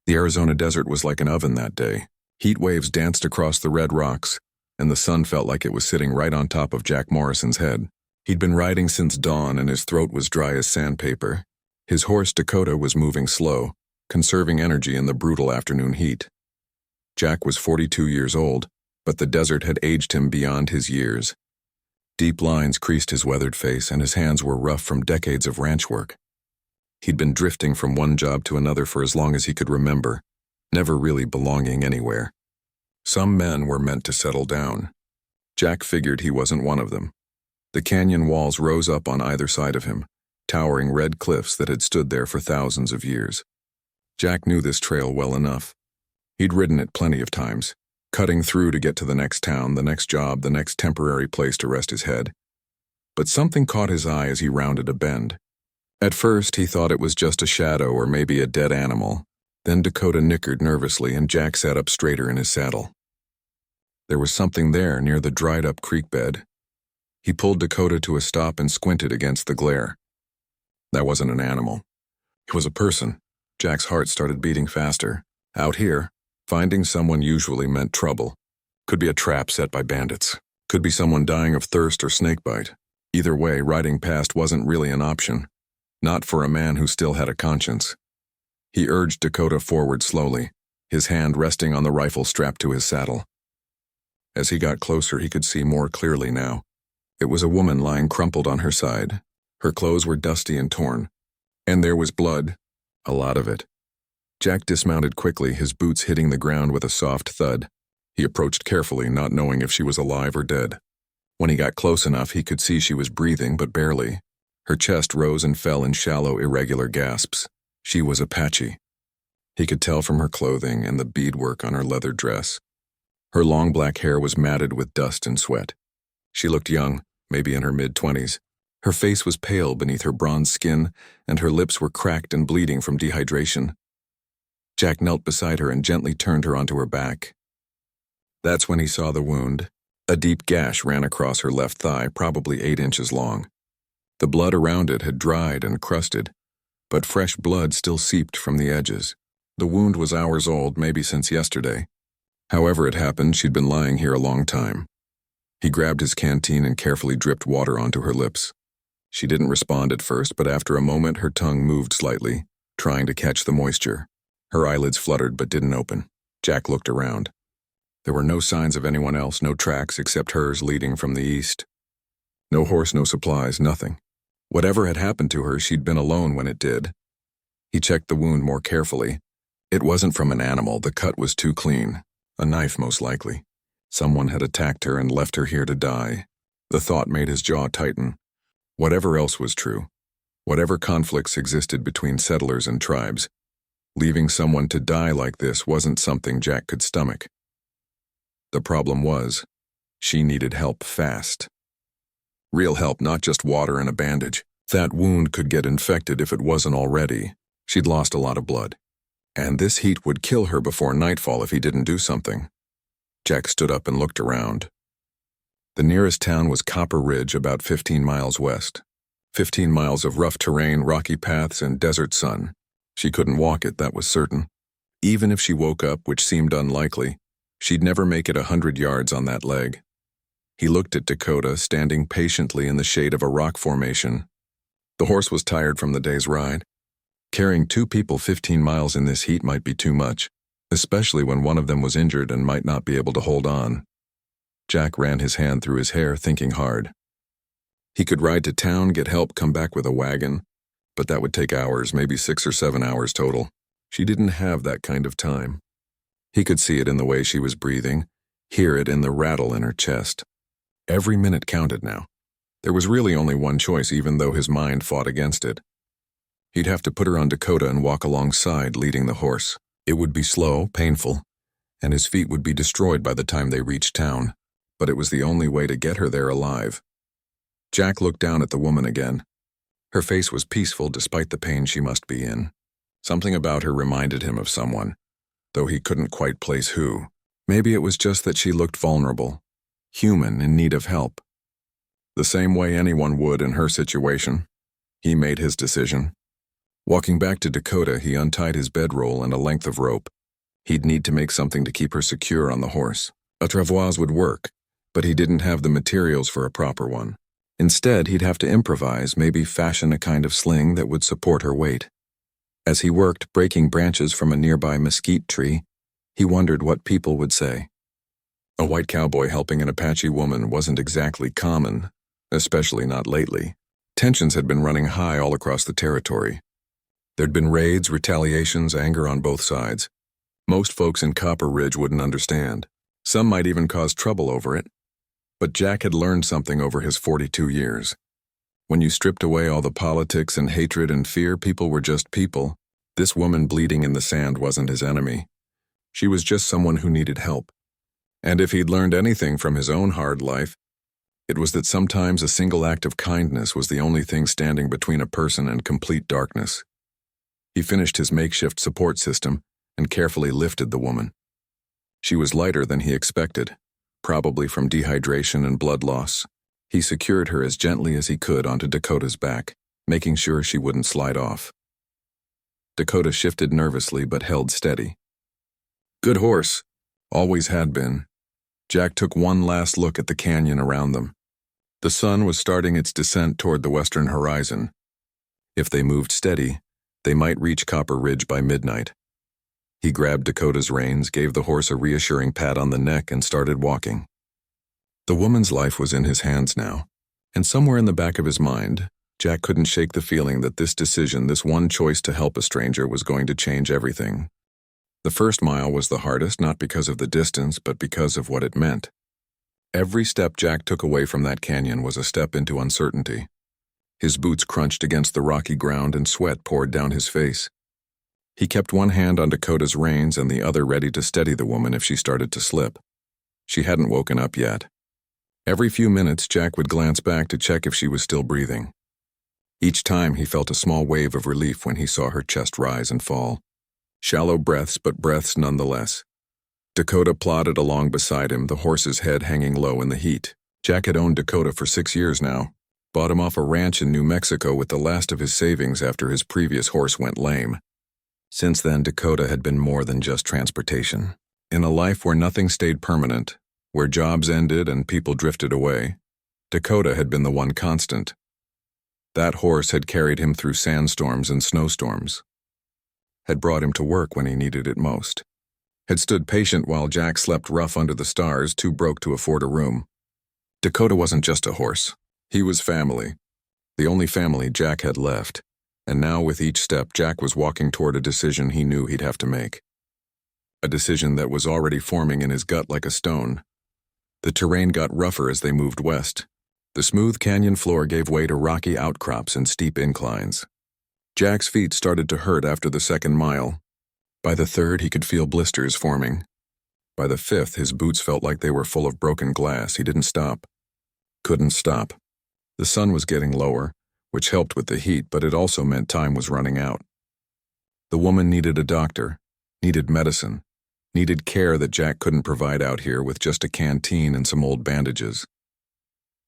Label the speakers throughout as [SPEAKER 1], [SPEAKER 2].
[SPEAKER 1] The Arizona desert was like an oven that day. Heat waves danced across the red rocks, and the sun felt like it was sitting right on top of Jack Morrison's head. He'd been riding since dawn, and his throat was dry as sandpaper. His horse Dakota was moving slow, conserving energy in the brutal afternoon heat. Jack was 42 years old, but the desert had aged him beyond his years. Deep lines creased his weathered face, and his hands were rough from decades of ranch work. He'd been drifting from one job to another for as long as he could remember, never really belonging anywhere. Some men were meant to settle down. Jack figured he wasn't one of them. The canyon walls rose up on either side of him, towering red cliffs that had stood there for thousands of years. Jack knew this trail well enough. He'd ridden it plenty of times, cutting through to get to the next town, the next job, the next temporary place to rest his head. But something caught his eye as he rounded a bend. At first, he thought it was just a shadow or maybe a dead animal. Then Dakota nickered nervously, and Jack sat up straighter in his saddle. There was something there near the dried-up creek bed. He pulled Dakota to a stop and squinted against the glare. That wasn't an animal. It was a person. Jack's heart started beating faster. Out here, finding someone usually meant trouble. Could be a trap set by bandits. Could be someone dying of thirst or snakebite. Either way, riding past wasn't really an option. Not for a man who still had a conscience. He urged Dakota forward slowly, his hand resting on the rifle strapped to his saddle. As he got closer, he could see more clearly now. It was a woman lying crumpled on her side. Her clothes were dusty and torn. And there was blood. A lot of it. Jack dismounted quickly, his boots hitting the ground with a soft thud. He approached carefully, not knowing if she was alive or dead. When he got close enough, he could see she was breathing, but barely. Her chest rose and fell in shallow, irregular gasps. She was Apache. He could tell from her clothing and the beadwork on her leather dress. Her long black hair was matted with dust and sweat. She looked young, maybe in her mid-20s. Her face was pale beneath her bronze skin, and her lips were cracked and bleeding from dehydration. Jack knelt beside her and gently turned her onto her back. That's when he saw the wound. A deep gash ran across her left thigh, probably 8 inches long. The blood around it had dried and crusted, but fresh blood still seeped from the edges. The wound was hours old, maybe since yesterday. However it happened, she'd been lying here a long time. He grabbed his canteen and carefully dripped water onto her lips. She didn't respond at first, but after a moment her tongue moved slightly, trying to catch the moisture. Her eyelids fluttered but didn't open. Jack looked around. There were no signs of anyone else, no tracks except hers leading from the east. No horse, no supplies, nothing. Whatever had happened to her, she'd been alone when it did. He checked the wound more carefully. It wasn't from an animal, the cut was too clean. A knife, most likely. Someone had attacked her and left her here to die. The thought made his jaw tighten. Whatever else was true, whatever conflicts existed between settlers and tribes, leaving someone to die like this wasn't something Jack could stomach. The problem was, she needed help fast. Real help, not just water and a bandage. That wound could get infected if it wasn't already. She'd lost a lot of blood. And this heat would kill her before nightfall if he didn't do something. Jack stood up and looked around. The nearest town was Copper Ridge, about 15 miles west. 15 miles of rough terrain, rocky paths, and desert sun. She couldn't walk it, that was certain. Even if she woke up, which seemed unlikely, she'd never make it 100 yards on that leg. He looked at Dakota, standing patiently in the shade of a rock formation. The horse was tired from the day's ride. Carrying 2 people 15 miles in this heat might be too much, especially when one of them was injured and might not be able to hold on. Jack ran his hand through his hair, thinking hard. He could ride to town, get help, come back with a wagon, but that would take hours, maybe 6 or 7 hours total. She didn't have that kind of time. He could see it in the way she was breathing, hear it in the rattle in her chest. Every minute counted now. There was really only one choice, even though his mind fought against it. He'd have to put her on Dakota and walk alongside, leading the horse. It would be slow, painful, and his feet would be destroyed by the time they reached town, but it was the only way to get her there alive. Jack looked down at the woman again. Her face was peaceful despite the pain she must be in. Something about her reminded him of someone, though he couldn't quite place who. Maybe it was just that she looked vulnerable, human, in need of help. The same way anyone would in her situation. He made his decision. Walking back to Dakota, he untied his bedroll and a length of rope. He'd need to make something to keep her secure on the horse. A travois would work, but he didn't have the materials for a proper one. Instead, he'd have to improvise, maybe fashion a kind of sling that would support her weight. As he worked, breaking branches from a nearby mesquite tree, he wondered what people would say. A white cowboy helping an Apache woman wasn't exactly common, especially not lately. Tensions had been running high all across the territory. There'd been raids, retaliations, anger on both sides. Most folks in Copper Ridge wouldn't understand. Some might even cause trouble over it. But Jack had learned something over his 42 years. When you stripped away all the politics and hatred and fear, people were just people. This woman bleeding in the sand wasn't his enemy. She was just someone who needed help. And if he'd learned anything from his own hard life, it was that sometimes a single act of kindness was the only thing standing between a person and complete darkness. He finished his makeshift support system and carefully lifted the woman. She was lighter than he expected, probably from dehydration and blood loss. He secured her as gently as he could onto Dakota's back, making sure she wouldn't slide off. Dakota shifted nervously but held steady. Good horse. Always had been. Jack took one last look at the canyon around them. The sun was starting its descent toward the western horizon. If they moved steady, they might reach Copper Ridge by midnight. He grabbed Dakota's reins, gave the horse a reassuring pat on the neck, and started walking. The woman's life was in his hands now, and somewhere in the back of his mind, Jack couldn't shake the feeling that this decision, this one choice to help a stranger, was going to change everything. The first mile was the hardest, not because of the distance, but because of what it meant. Every step Jack took away from that canyon was a step into uncertainty. His boots crunched against the rocky ground and sweat poured down his face. He kept one hand on Dakota's reins and the other ready to steady the woman if she started to slip. She hadn't woken up yet. Every few minutes, Jack would glance back to check if she was still breathing. Each time, he felt a small wave of relief when he saw her chest rise and fall. Shallow breaths, but breaths nonetheless. Dakota plodded along beside him, the horse's head hanging low in the heat. Jack had owned Dakota for 6 years now. Bought him off a ranch in New Mexico with the last of his savings after his previous horse went lame. Since then, Dakota had been more than just transportation. In a life where nothing stayed permanent, where jobs ended and people drifted away, Dakota had been the one constant. That horse had carried him through sandstorms and snowstorms, had brought him to work when he needed it most, had stood patient while Jack slept rough under the stars, too broke to afford a room. Dakota wasn't just a horse. He was family, the only family Jack had left. And now with each step, Jack was walking toward a decision he knew he'd have to make. A decision that was already forming in his gut like a stone. The terrain got rougher as they moved west. The smooth canyon floor gave way to rocky outcrops and steep inclines. Jack's feet started to hurt after the second mile. By the third, he could feel blisters forming. By the fifth, his boots felt like they were full of broken glass. He didn't stop. Couldn't stop. The sun was getting lower, which helped with the heat, but it also meant time was running out. The woman needed a doctor, needed medicine, needed care that Jack couldn't provide out here with just a canteen and some old bandages.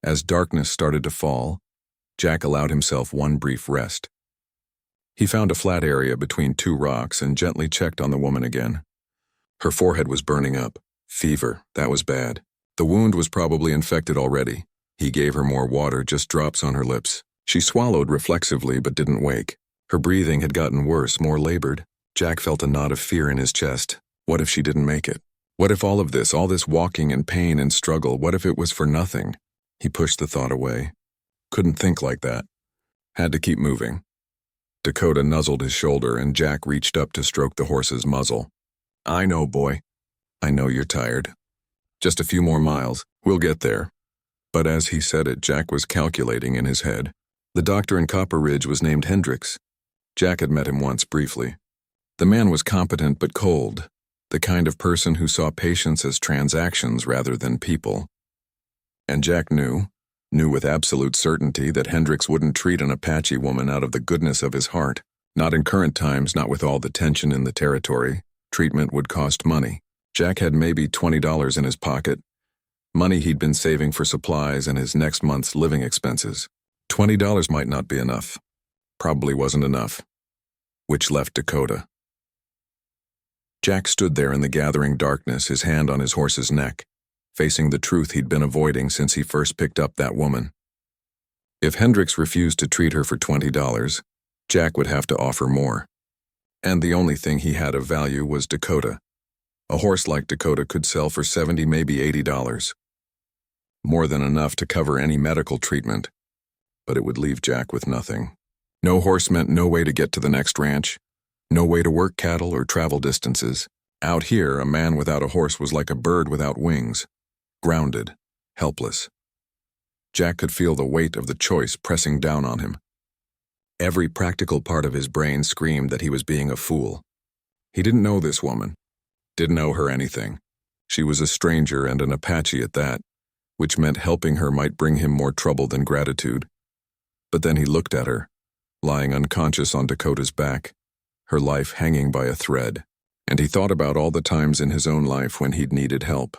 [SPEAKER 1] As darkness started to fall, Jack allowed himself one brief rest. He found a flat area between two rocks and gently checked on the woman again. Her forehead was burning up. Fever, that was bad. The wound was probably infected already. He gave her more water, just drops on her lips. She swallowed reflexively but didn't wake. Her breathing had gotten worse, more labored. Jack felt a knot of fear in his chest. What if she didn't make it? What if all this walking and pain and struggle, what if it was for nothing? He pushed the thought away. Couldn't think like that. Had to keep moving. Dakota nuzzled his shoulder and Jack reached up to stroke the horse's muzzle. I know, boy. I know you're tired. Just a few more miles. We'll get there. But as he said it, Jack was calculating in his head. The doctor in Copper Ridge was named Hendricks. Jack had met him once briefly. The man was competent but cold, the kind of person who saw patients as transactions rather than people. And Jack knew with absolute certainty that Hendricks wouldn't treat an Apache woman out of the goodness of his heart. Not in current times, not with all the tension in the territory. Treatment would cost money. Jack had maybe $20 in his pocket, money he'd been saving for supplies and his next month's living expenses. $20 might not be enough. Probably wasn't enough. which left Dakota. Jack stood there in the gathering darkness, his hand on his horse's neck, facing the truth he'd been avoiding since he first picked up that woman. If Hendricks refused to treat her for $20, Jack would have to offer more. And the only thing he had of value was Dakota. A horse like Dakota could sell for $70, maybe $80. More than enough to cover any medical treatment, but it would leave Jack with nothing. No horse meant no way to get to the next ranch, no way to work cattle or travel distances. Out here, a man without a horse was like a bird without wings, grounded, helpless. Jack could feel the weight of the choice pressing down on him. Every practical part of his brain screamed that he was being a fool. He didn't know this woman, didn't owe her anything. She was a stranger and an Apache at that, which meant helping her might bring him more trouble than gratitude. But then he looked at her, lying unconscious on Dakota's back, her life hanging by a thread, and he thought about all the times in his own life when he'd needed help.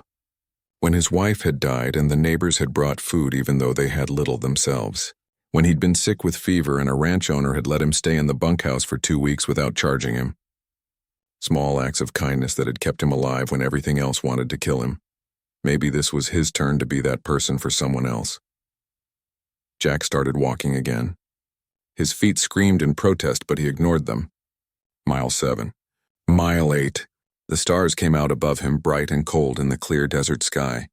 [SPEAKER 1] When his wife had died and the neighbors had brought food even though they had little themselves. When he'd been sick with fever and a ranch owner had let him stay in the bunkhouse for 2 weeks without charging him. Small acts of kindness that had kept him alive when everything else wanted to kill him. Maybe this was his turn to be that person for someone else. Jack started walking again. His feet screamed in protest, but he ignored them. Mile 7. Mile 8. The stars came out above him bright and cold in the clear desert sky.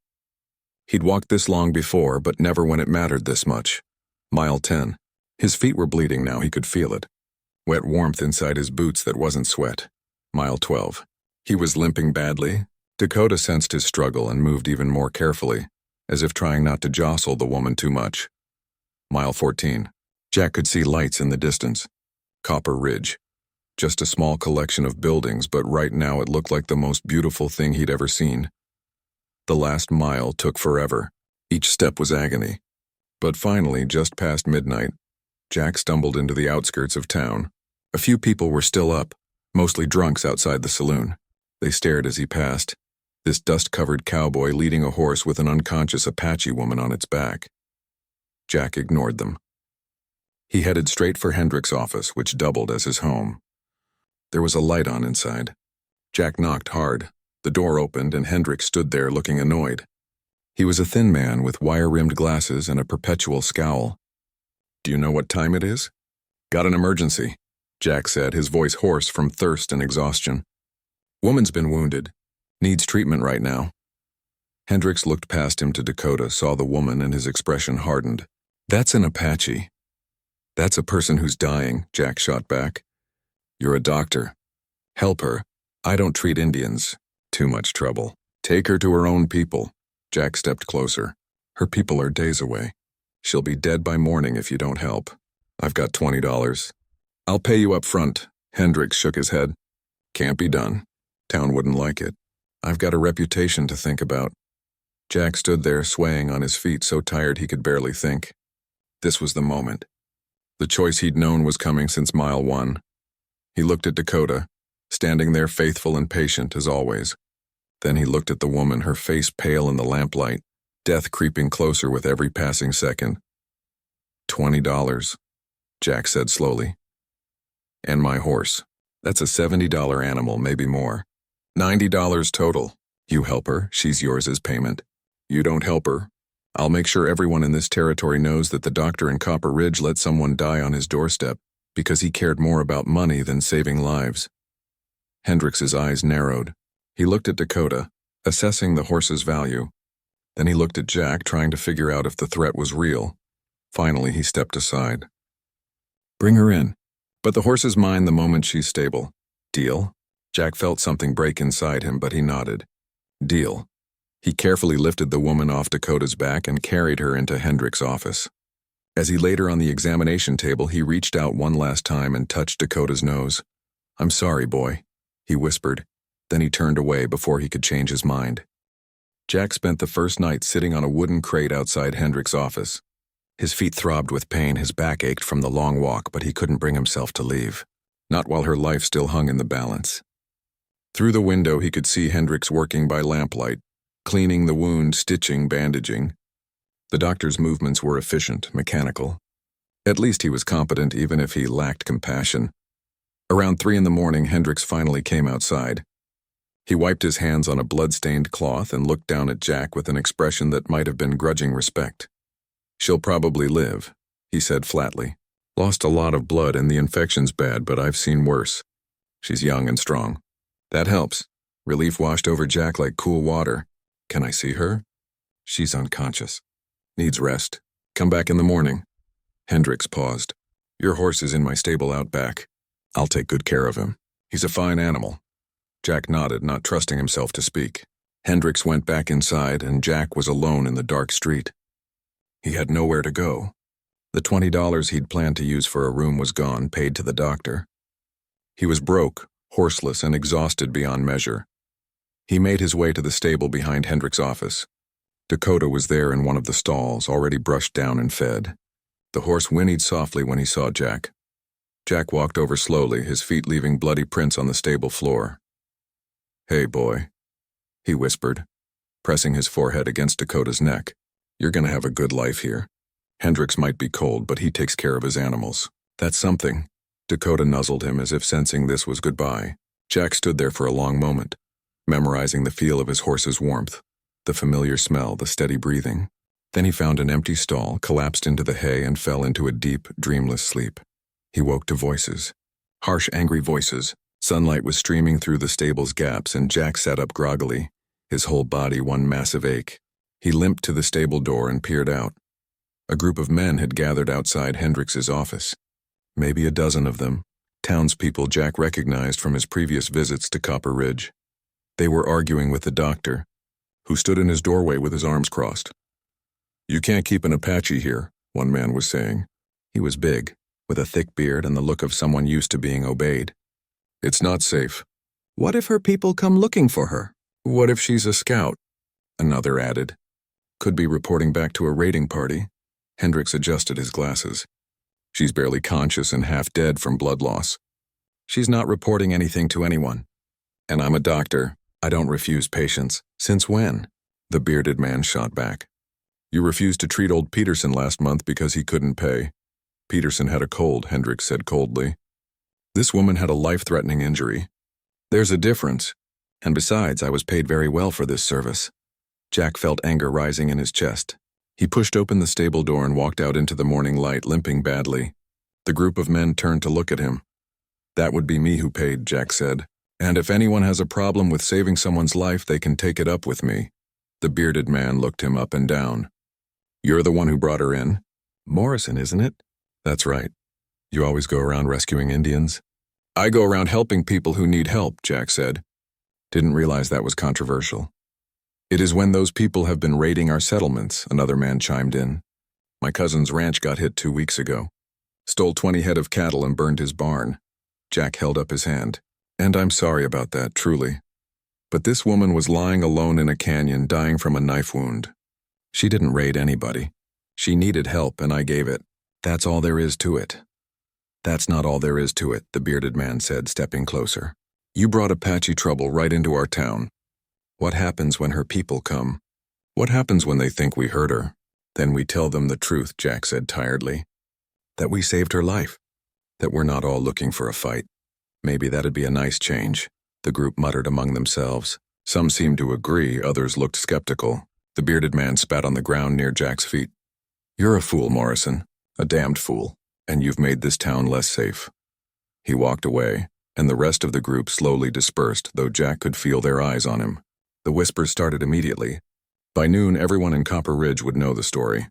[SPEAKER 1] He'd walked this long before, but never when it mattered this much. Mile 10. His feet were bleeding now, he could feel it. Wet warmth inside his boots that wasn't sweat. Mile 12. He was limping badly. Dakota sensed his struggle and moved even more carefully, as if trying not to jostle the woman too much. Mile 14. Jack could see lights in the distance. Copper Ridge. Just a small collection of buildings, but right now it looked like the most beautiful thing he'd ever seen. The last mile took forever. Each step was agony. But finally, just past midnight, Jack stumbled into the outskirts of town. A few people were still up, mostly drunks outside the saloon. They stared as he passed, this dust-covered cowboy leading a horse with an unconscious Apache woman on its back. Jack ignored them. He headed straight for Hendricks' office, which doubled as his home. There was a light on inside. Jack knocked hard. The door opened and Hendricks stood there looking annoyed. He was a thin man with wire-rimmed glasses and a perpetual scowl. "Do you know what time it is?" "Got an emergency," Jack said, his voice hoarse from thirst and exhaustion. "Woman's been wounded. Needs treatment right now." Hendricks looked past him to Dakota, saw the woman, and his expression hardened. "That's an Apache." "That's a person who's dying," Jack shot back. "You're a doctor. Help her. I don't treat Indians. Too much trouble. Take her to her own people." Jack stepped closer. "Her people are days away. She'll be dead by morning if you don't help. I've got $20. "I'll pay you up front." Hendricks shook his head. "Can't be done. Town wouldn't like it. I've got a reputation to think about." Jack stood there swaying on his feet, so tired he could barely think. This was the moment. The choice he'd known was coming since mile 1. He looked at Dakota, standing there faithful and patient as always. Then he looked at the woman, her face pale in the lamplight, death creeping closer with every passing second. $20, Jack said slowly. "And my horse. That's a $70 animal, maybe more. $90 total. You help her, she's yours as payment. You don't help her, I'll make sure everyone in this territory knows that the doctor in Copper Ridge let someone die on his doorstep because he cared more about money than saving lives." Hendricks' eyes narrowed. He looked at Dakota, assessing the horse's value. Then he looked at Jack, trying to figure out if the threat was real. Finally, he stepped aside. "Bring her in. But the horse is mine the moment she's stable. Deal?" Jack felt something break inside him, but he nodded. "Deal." He carefully lifted the woman off Dakota's back and carried her into Hendricks' office. As he laid her on the examination table, he reached out one last time and touched Dakota's nose. "I'm sorry, boy," he whispered. Then he turned away before he could change his mind. Jack spent the first night sitting on a wooden crate outside Hendricks' office. His feet throbbed with pain, his back ached from the long walk, but he couldn't bring himself to leave. Not while her life still hung in the balance. Through the window he could see Hendricks working by lamplight, cleaning the wound, stitching, bandaging. The doctor's movements were efficient, mechanical. At least he was competent even if he lacked compassion. Around 3 in the morning, Hendricks finally came outside. He wiped his hands on a blood-stained cloth and looked down at Jack with an expression that might have been grudging respect. "She'll probably live," he said flatly. "Lost a lot of blood and the infection's bad, but I've seen worse. She's young and strong." "That helps." Relief washed over Jack like cool water. "Can I see her?" "She's unconscious. Needs rest. Come back in the morning." Hendricks paused. "Your horse is in my stable out back. I'll take good care of him. He's a fine animal." Jack nodded, not trusting himself to speak. Hendricks went back inside, and Jack was alone in the dark street. He had nowhere to go. The $20 he'd planned to use for a room was gone, paid to the doctor. He was broke, horseless, and exhausted beyond measure. He made his way to the stable behind Hendricks' office. Dakota was there in one of the stalls, already brushed down and fed. The horse whinnied softly when he saw Jack. Jack walked over slowly, his feet leaving bloody prints on the stable floor. "Hey, boy," he whispered, pressing his forehead against Dakota's neck. "You're gonna have a good life here. Hendricks might be cold, but he takes care of his animals. That's something." Dakota nuzzled him as if sensing this was goodbye. Jack stood there for a long moment, memorizing the feel of his horse's warmth, the familiar smell, the steady breathing. Then he found an empty stall, collapsed into the hay, and fell into a deep, dreamless sleep. He woke to voices. Harsh, angry voices. Sunlight was streaming through the stable's gaps, and Jack sat up groggily, his whole body one massive ache. He limped to the stable door and peered out. A group of men had gathered outside Hendricks's office. Maybe a dozen of them, townspeople Jack recognized from his previous visits to Copper Ridge. They were arguing with the doctor, who stood in his doorway with his arms crossed. "You can't keep an Apache here," one man was saying. He was big, with a thick beard and the look of someone used to being obeyed. "It's not safe." "What if her people come looking for her?" "What if she's a scout?" another added. "Could be reporting back to a raiding party." Hendricks adjusted his glasses. "She's barely conscious and half dead from blood loss." "She's not reporting anything to anyone." "And I'm a doctor. I don't refuse patients." "Since when?" the bearded man shot back. "You refused to treat old Peterson last month because he couldn't pay." "Peterson had a cold," Hendricks said coldly. "This woman had a life-threatening injury." "There's a difference. And besides, I was paid very well for this service." Jack felt anger rising in his chest. He pushed open the stable door and walked out into the morning light, limping badly. The group of men turned to look at him. "That would be me who paid," Jack said. "And if anyone has a problem with saving someone's life, they can take it up with me." The bearded man looked him up and down. "You're the one who brought her in?" "Morrison, isn't it?" "That's right. You always go around rescuing Indians?" "I go around helping people who need help," Jack said. "Didn't realize that was controversial." "It is when those people have been raiding our settlements," another man chimed in. "My cousin's ranch got hit 2 weeks ago. Stole 20 head of cattle and burned his barn." Jack held up his hand. "And I'm sorry about that, truly. But this woman was lying alone in a canyon, dying from a knife wound. She didn't raid anybody. She needed help, and I gave it. That's all there is to it." "That's not all there is to it," the bearded man said, stepping closer. "You brought Apache trouble right into our town. What happens when her people come? What happens when they think we hurt her?" "Then we tell them the truth," Jack said tiredly. "That we saved her life. That we're not all looking for a fight. Maybe that'd be a nice change," the group muttered among themselves. Some seemed to agree, others looked skeptical. The bearded man spat on the ground near Jack's feet. "You're a fool, Morrison. A damned fool. And you've made this town less safe." He walked away, and the rest of the group slowly dispersed, though Jack could feel their eyes on him. The whispers started immediately. By noon, everyone in Copper Ridge would know the story.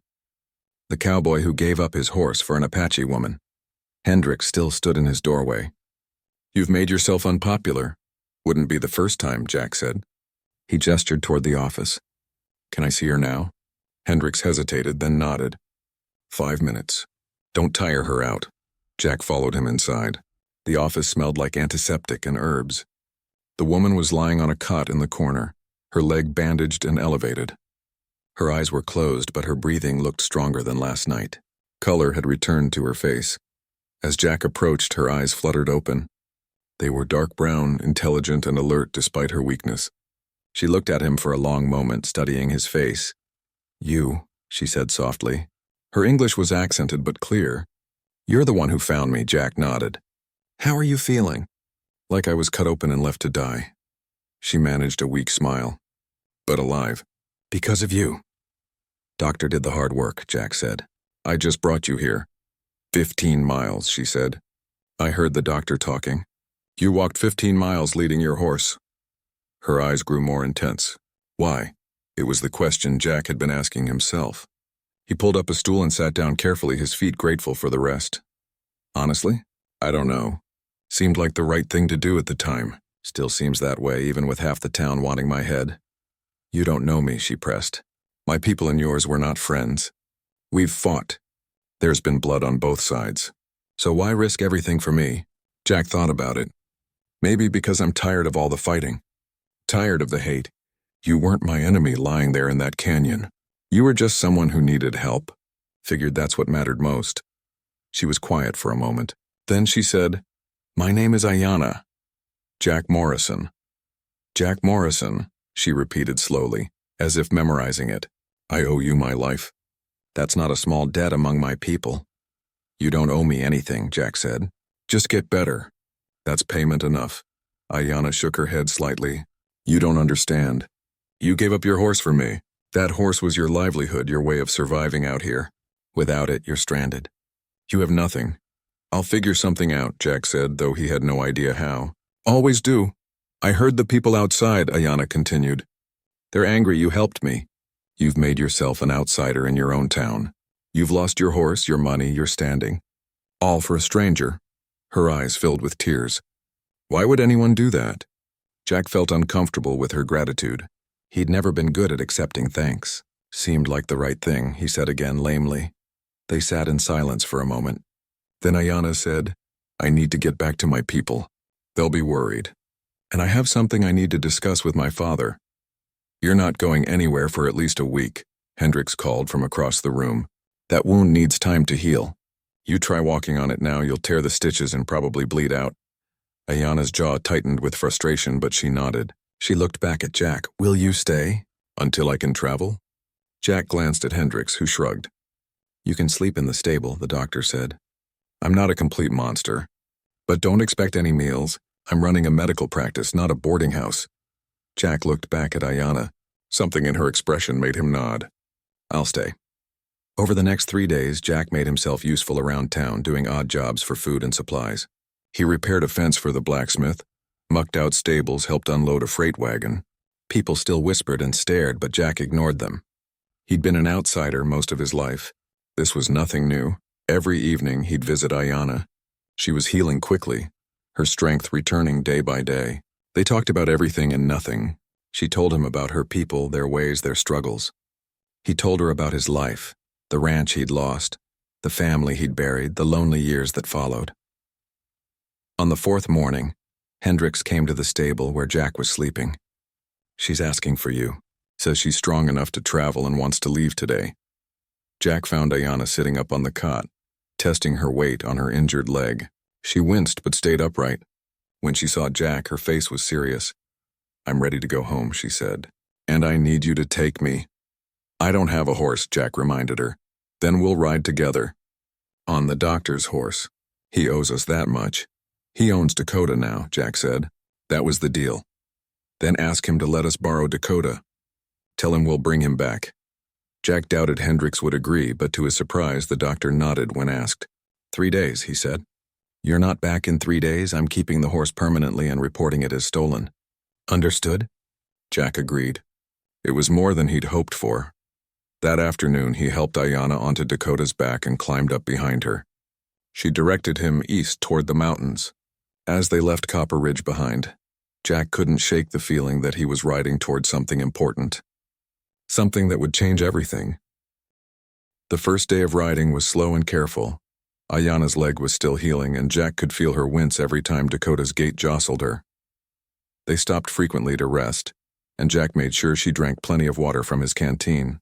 [SPEAKER 1] The cowboy who gave up his horse for an Apache woman. Hendricks still stood in his doorway. "You've made yourself unpopular." "Wouldn't be the first time," Jack said. He gestured toward the office. "Can I see her now?" Hendricks hesitated, then nodded. 5 minutes. Don't tire her out." Jack followed him inside. The office smelled like antiseptic and herbs. The woman was lying on a cot in the corner, her leg bandaged and elevated. Her eyes were closed, but her breathing looked stronger than last night. Color had returned to her face. As Jack approached, her eyes fluttered open. They were dark brown, intelligent, and alert despite her weakness. She looked at him for a long moment, studying his face. "You," she said softly. Her English was accented but clear. "You're the one who found me," Jack nodded. How are you feeling? Like I was cut open and left to die. She managed a weak smile. But alive. Because of you. Doctor did the hard work, Jack said. I just brought you here. 15 miles, she said. I heard the doctor talking. You walked 15 miles leading your horse. Her eyes grew more intense. Why? It was the question Jack had been asking himself. He pulled up a stool and sat down carefully, his feet grateful for the rest. Honestly, I don't know. Seemed like the right thing to do at the time. Still seems that way, even with half the town wanting my head. You don't know me, she pressed. My people and yours were not friends. We've fought. There's been blood on both sides. So why risk everything for me? Jack thought about it. Maybe because I'm tired of all the fighting. Tired of the hate. You weren't my enemy lying there in that canyon. You were just someone who needed help. Figured that's what mattered most. She was quiet for a moment. Then she said, My name is Ayanna. Jack Morrison. Jack Morrison, she repeated slowly, as if memorizing it. I owe you my life. That's not a small debt among my people. You don't owe me anything, Jack said. Just get better. That's payment enough. Ayanna shook her head slightly. You don't understand. You gave up your horse for me. That horse was your livelihood, your way of surviving out here. Without it, you're stranded. You have nothing. I'll figure something out, Jack said, though he had no idea how. Always do. I heard the people outside, Ayanna continued. They're angry you helped me. You've made yourself an outsider in your own town. You've lost your horse, your money, your standing. All for a stranger. Her eyes filled with tears. Why would anyone do that? Jack felt uncomfortable with her gratitude. He'd never been good at accepting thanks. Seemed like the right thing, he said again lamely. They sat in silence for a moment. Then Ayanna said, I need to get back to my people. They'll be worried. And I have something I need to discuss with my father. You're not going anywhere for at least a week, Hendricks called from across the room. That wound needs time to heal. You try walking on it now, you'll tear the stitches and probably bleed out. Ayanna's jaw tightened with frustration, but she nodded. She looked back at Jack. Will you stay? Until I can travel? Jack glanced at Hendricks, who shrugged. You can sleep in the stable, the doctor said. I'm not a complete monster. But don't expect any meals. I'm running a medical practice, not a boarding house. Jack looked back at Ayanna. Something in her expression made him nod. I'll stay. Over the next 3 days, Jack made himself useful around town, doing odd jobs for food and supplies. He repaired a fence for the blacksmith, mucked out stables, helped unload a freight wagon. People still whispered and stared, but Jack ignored them. He'd been an outsider most of his life. This was nothing new. Every evening, he'd visit Ayanna. She was healing quickly, her strength returning day by day. They talked about everything and nothing. She told him about her people, their ways, their struggles. He told her about his life, the ranch he'd lost, the family he'd buried, the lonely years that followed. On the 4th morning, Hendricks came to the stable where Jack was sleeping. She's asking for you. Says she's strong enough to travel and wants to leave today. Jack found Ayanna sitting up on the cot, testing her weight on her injured leg. She winced but stayed upright. When she saw Jack, her face was serious. I'm ready to go home, she said. And I need you to take me. I don't have a horse, Jack reminded her. Then we'll ride together. On the doctor's horse. He owes us that much. He owns Dakota now, Jack said. That was the deal. Then ask him to let us borrow Dakota. Tell him we'll bring him back. Jack doubted Hendricks would agree, but to his surprise, the doctor nodded when asked. 3 days, he said. You're not back in 3 days. I'm keeping the horse permanently and reporting it as stolen. Understood? Jack agreed. It was more than he'd hoped for. That afternoon, he helped Ayanna onto Dakota's back and climbed up behind her. She directed him east toward the mountains. As they left Copper Ridge behind, Jack couldn't shake the feeling that he was riding toward something important. Something that would change everything. The first day of riding was slow and careful. Ayanna's leg was still healing, and Jack could feel her wince every time Dakota's gait jostled her. They stopped frequently to rest, and Jack made sure she drank plenty of water from his canteen.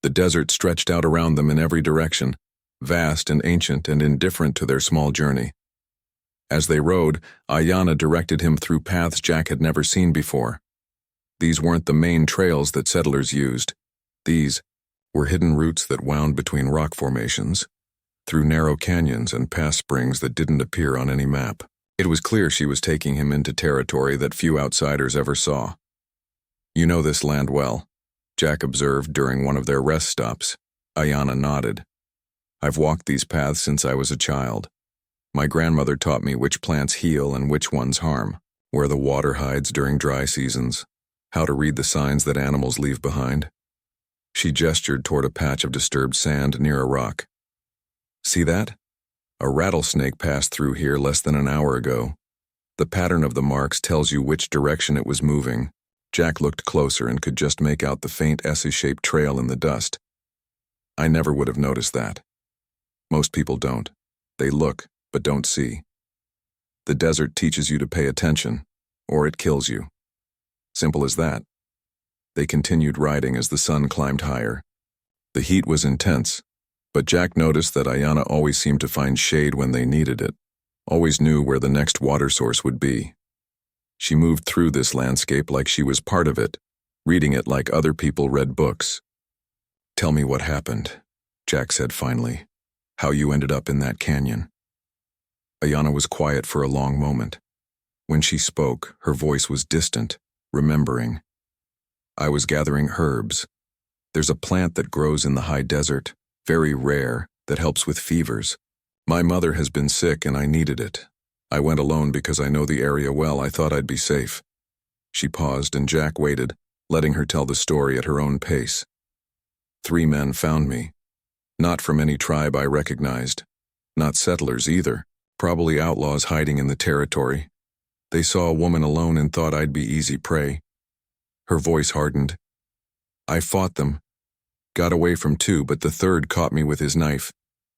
[SPEAKER 1] The desert stretched out around them in every direction, vast and ancient and indifferent to their small journey. As they rode, Ayanna directed him through paths Jack had never seen before. These weren't the main trails that settlers used. These were hidden routes that wound between rock formations, through narrow canyons and past springs that didn't appear on any map. It was clear she was taking him into territory that few outsiders ever saw. "You know this land well," Jack observed during one of their rest stops. Ayanna nodded. "I've walked these paths since I was a child. My grandmother taught me which plants heal and which ones harm, where the water hides during dry seasons, how to read the signs that animals leave behind." She gestured toward a patch of disturbed sand near a rock. "See that? A rattlesnake passed through here less than an hour ago. The pattern of the marks tells you which direction it was moving." Jack looked closer and could just make out the faint S-shaped trail in the dust. "I never would have noticed that. Most people don't. They look, but don't see. The desert teaches you to pay attention, or it kills you. Simple as that." They continued riding as the sun climbed higher. The heat was intense, but Jack noticed that Ayanna always seemed to find shade when they needed it, always knew where the next water source would be. She moved through this landscape like she was part of it, reading it like other people read books. "Tell me what happened," Jack said finally. "How you ended up in that canyon." Ayanna was quiet for a long moment. When she spoke, her voice was distant, remembering. "I was gathering herbs. There's a plant that grows in the high desert, very rare, that helps with fevers. My mother has been sick and I needed it. I went alone because I know the area well. I thought I'd be safe." She paused and Jack waited, letting her tell the story at her own pace. "3 men found me. Not from any tribe I recognized. Not settlers either. Probably outlaws hiding in the territory. They saw a woman alone and thought I'd be easy prey." Her voice hardened. "I fought them. Got away from 2, but the 3rd caught me with his knife.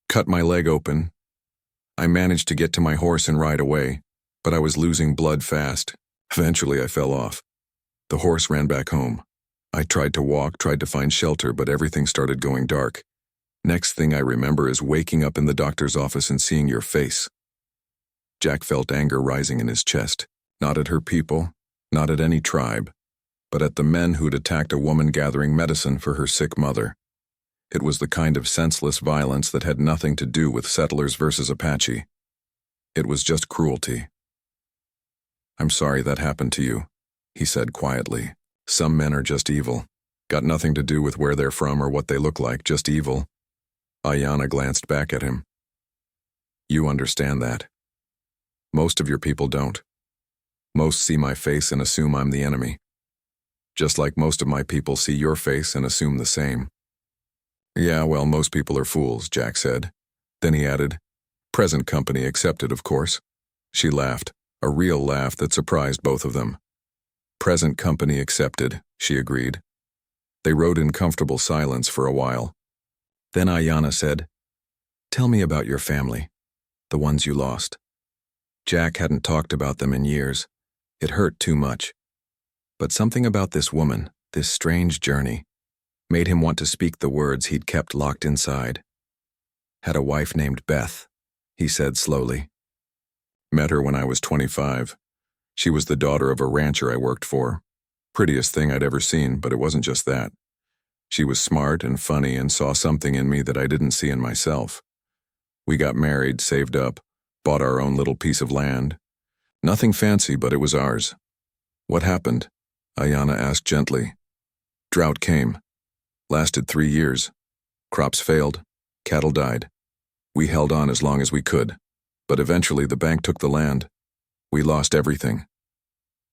[SPEAKER 1] Cut my leg open. I managed to get to my horse and ride away, but I was losing blood fast. Eventually I fell off. The horse ran back home. I tried to walk, tried to find shelter, but everything started going dark. Next thing I remember is waking up in the doctor's office and seeing your face." Jack felt anger rising in his chest, not at her people, not at any tribe, but at the men who'd attacked a woman gathering medicine for her sick mother. It was the kind of senseless violence that had nothing to do with settlers versus Apache. It was just cruelty. "I'm sorry that happened to you," he said quietly. "Some men are just evil. Got nothing to do with where they're from or what they look like, just evil." Ayanna glanced back at him. "You understand that. Most of your people don't. Most see my face and assume I'm the enemy. Just like most of my people see your face and assume the same." "Yeah, well, most people are fools," Jack said. Then he added, "Present company accepted, of course." She laughed, a real laugh that surprised both of them. "Present company accepted," she agreed. They rode in comfortable silence for a while. Then Ayanna said, "Tell me about your family, the ones you lost." Jack hadn't talked about them in years. It hurt too much. But something about this woman, this strange journey, made him want to speak the words he'd kept locked inside. "Had a wife named Beth," he said slowly. "Met her when I was 25. She was the daughter of a rancher I worked for. Prettiest thing I'd ever seen, but it wasn't just that. She was smart and funny and saw something in me that I didn't see in myself. We got married, saved up, bought our own little piece of land. Nothing fancy, but it was ours." "What happened?" Ayanna asked gently. "Drought came. Lasted 3 years. Crops failed. Cattle died. We held on as long as we could, but eventually the bank took the land. We lost everything."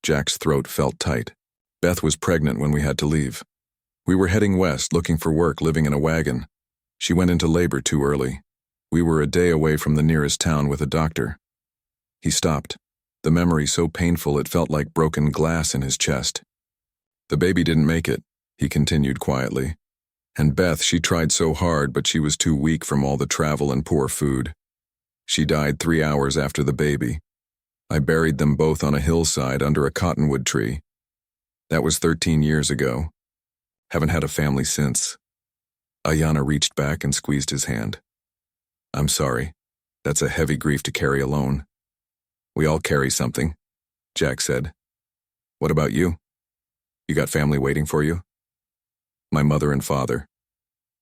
[SPEAKER 1] Jack's throat felt tight. "Beth was pregnant when we had to leave. We were heading west, looking for work, living in a wagon. She went into labor too early. We were a day away from the nearest town with a doctor." He stopped, the memory so painful it felt like broken glass in his chest. "The baby didn't make it," he continued quietly. "And Beth, she tried so hard, but she was too weak from all the travel and poor food. She died 3 hours after the baby. I buried them both on a hillside under a cottonwood tree. That was 13 years ago. Haven't had a family since." Ayanna reached back and squeezed his hand. "I'm sorry. That's a heavy grief to carry alone." "We all carry something," Jack said. "What about you? You got family waiting for you?" "My mother and father.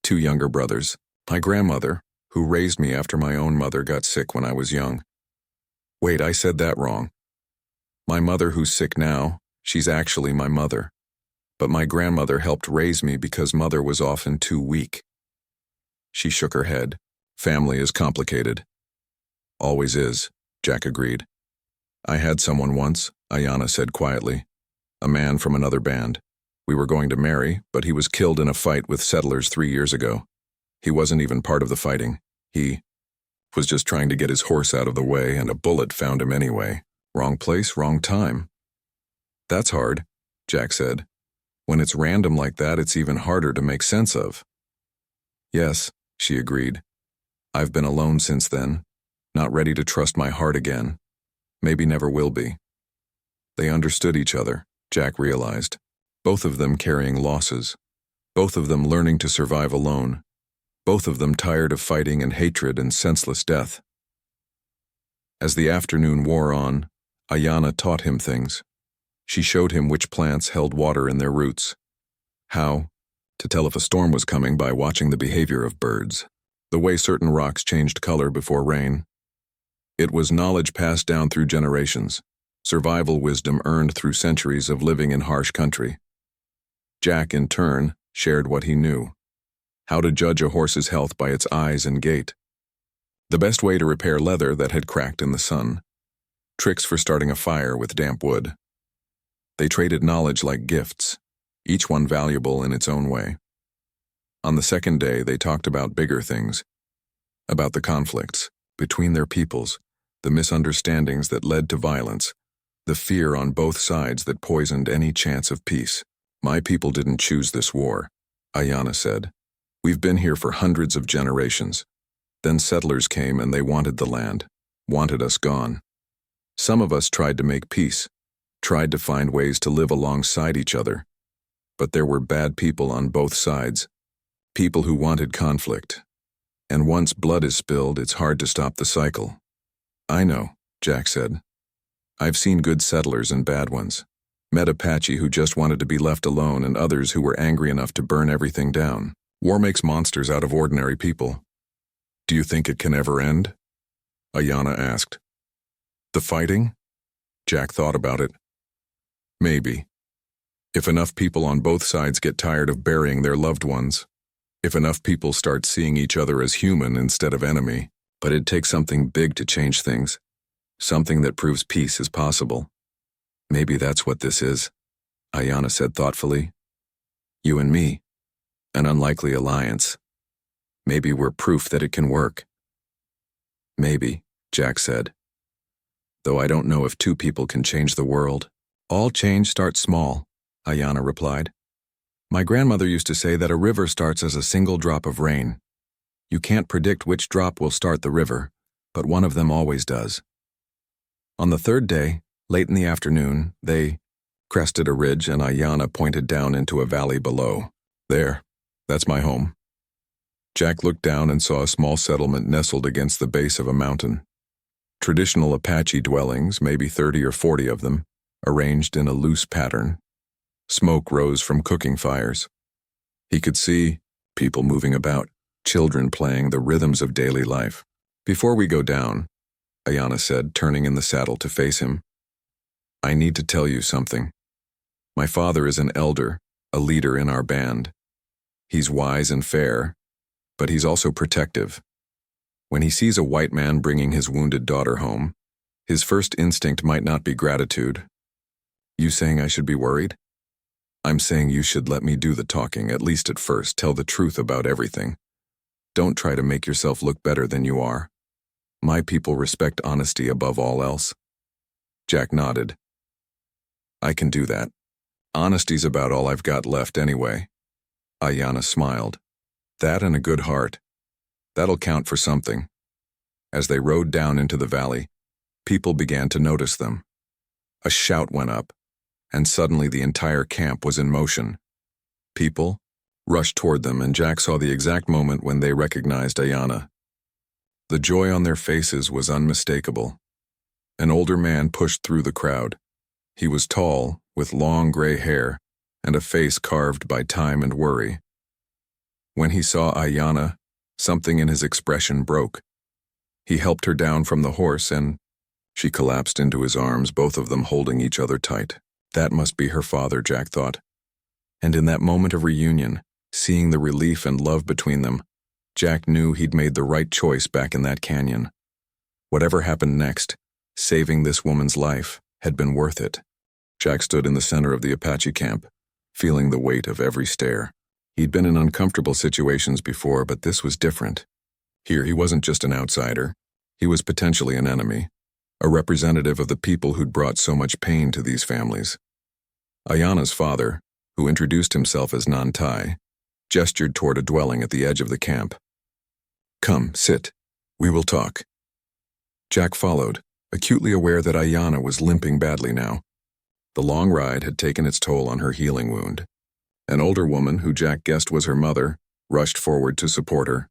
[SPEAKER 1] 2 younger brothers. My grandmother, who raised me after my own mother got sick when I was young. Wait, I said that wrong. My mother who's sick now, she's actually my mother. But my grandmother helped raise me because mother was often too weak. She shook her head. Family is complicated. Always is, Jack agreed. I had someone once, Ayanna said quietly. A man from another band. We were going to marry, but he was killed in a fight with settlers 3 years ago. He wasn't even part of the fighting. He was just trying to get his horse out of the way, and a bullet found him anyway. Wrong place, wrong time. That's hard, Jack said. When it's random like that, it's even harder to make sense of. Yes, she agreed. I've been alone since then, not ready to trust my heart again. Maybe never will be. They understood each other, Jack realized. Both of them carrying losses. Both of them learning to survive alone. Both of them tired of fighting and hatred and senseless death. As the afternoon wore on, Ayanna taught him things. She showed him which plants held water in their roots. How to tell if a storm was coming by watching the behavior of birds. The way certain rocks changed color before rain. It was knowledge passed down through generations, survival wisdom earned through centuries of living in harsh country. Jack, in turn, shared what he knew. How to judge a horse's health by its eyes and gait. The best way to repair leather that had cracked in the sun. Tricks for starting a fire with damp wood. They traded knowledge like gifts, each one valuable in its own way. On the second day, they talked about bigger things. About the conflicts between their peoples, the misunderstandings that led to violence, the fear on both sides that poisoned any chance of peace. My people didn't choose this war, Ayanna said. We've been here for hundreds of generations. Then settlers came and they wanted the land, wanted us gone. Some of us tried to make peace, tried to find ways to live alongside each other. But there were bad people on both sides, people who wanted conflict. And once blood is spilled, it's hard to stop the cycle. I know, Jack said. I've seen good settlers and bad ones. Met Apache who just wanted to be left alone and others who were angry enough to burn everything down. War makes monsters out of ordinary people. Do you think it can ever end? Ayanna asked. The fighting? Jack thought about it. Maybe. If enough people on both sides get tired of burying their loved ones. If enough people start seeing each other as human instead of enemy. But it takes something big to change things. Something that proves peace is possible. Maybe that's what this is, Ayanna said thoughtfully. You and me. An unlikely alliance. Maybe we're proof that it can work. Maybe, Jack said. Though I don't know if two people can change the world. All change starts small, Ayanna replied. My grandmother used to say that a river starts as a single drop of rain. You can't predict which drop will start the river, but one of them always does. On the third day, late in the afternoon, they crested a ridge and Ayanna pointed down into a valley below. There, that's my home. Jack looked down and saw a small settlement nestled against the base of a mountain. Traditional Apache dwellings, maybe 30 or 40 of them, arranged in a loose pattern. Smoke rose from cooking fires. He could see people moving about, children playing the rhythms of daily life. Before we go down, Ayanna said, turning in the saddle to face him, I need to tell you something. My father is an elder, a leader in our band. He's wise and fair, but he's also protective. When he sees a white man bringing his wounded daughter home, his first instinct might not be gratitude. You saying I should be worried? I'm saying you should let me do the talking, at least at first. Tell the truth about everything. Don't try to make yourself look better than you are. My people respect honesty above all else. Jack nodded. I can do that. Honesty's about all I've got left anyway. Ayanna smiled. That and a good heart. That'll count for something. As they rode down into the valley, people began to notice them. A shout went up, and suddenly the entire camp was in motion. People rushed toward them, and Jack saw the exact moment when they recognized Ayanna. The joy on their faces was unmistakable. An older man pushed through the crowd. He was tall, with long gray hair, and a face carved by time and worry. When he saw Ayanna, Something in his expression broke. He helped her down from the horse and she collapsed into his arms, both of them holding each other tight. That must be her father, Jack thought. And in that moment of reunion, seeing the relief and love between them, Jack knew he'd made the right choice back in that canyon. Whatever happened next, saving this woman's life had been worth it. Jack stood in the center of the Apache camp, feeling the weight of every stare. He'd been in uncomfortable situations before, but this was different. Here he wasn't just an outsider. He was potentially an enemy, a representative of the people who'd brought so much pain to these families. Ayana's father, who introduced himself as Nantai, gestured toward a dwelling at the edge of the camp. "Come, sit. We will talk." Jack followed, acutely aware that Ayana was limping badly now. The long ride had taken its toll on her healing wound. An older woman, who Jack guessed was her mother, rushed forward to support her.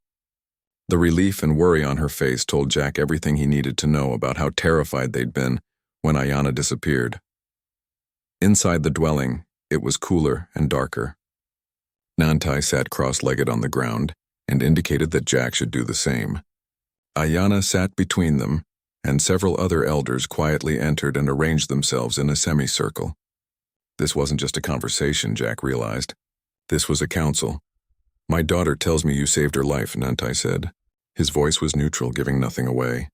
[SPEAKER 1] The relief and worry on her face told Jack everything he needed to know about how terrified they'd been when Ayana disappeared. Inside the dwelling, it was cooler and darker. Nantai sat cross-legged on the ground and indicated that Jack should do the same. Ayana sat between them, and several other elders quietly entered and arranged themselves in a semicircle. This wasn't just a conversation, Jack realized. This was a council. "My daughter tells me you saved her life," Nantai said. His voice was neutral, giving nothing away.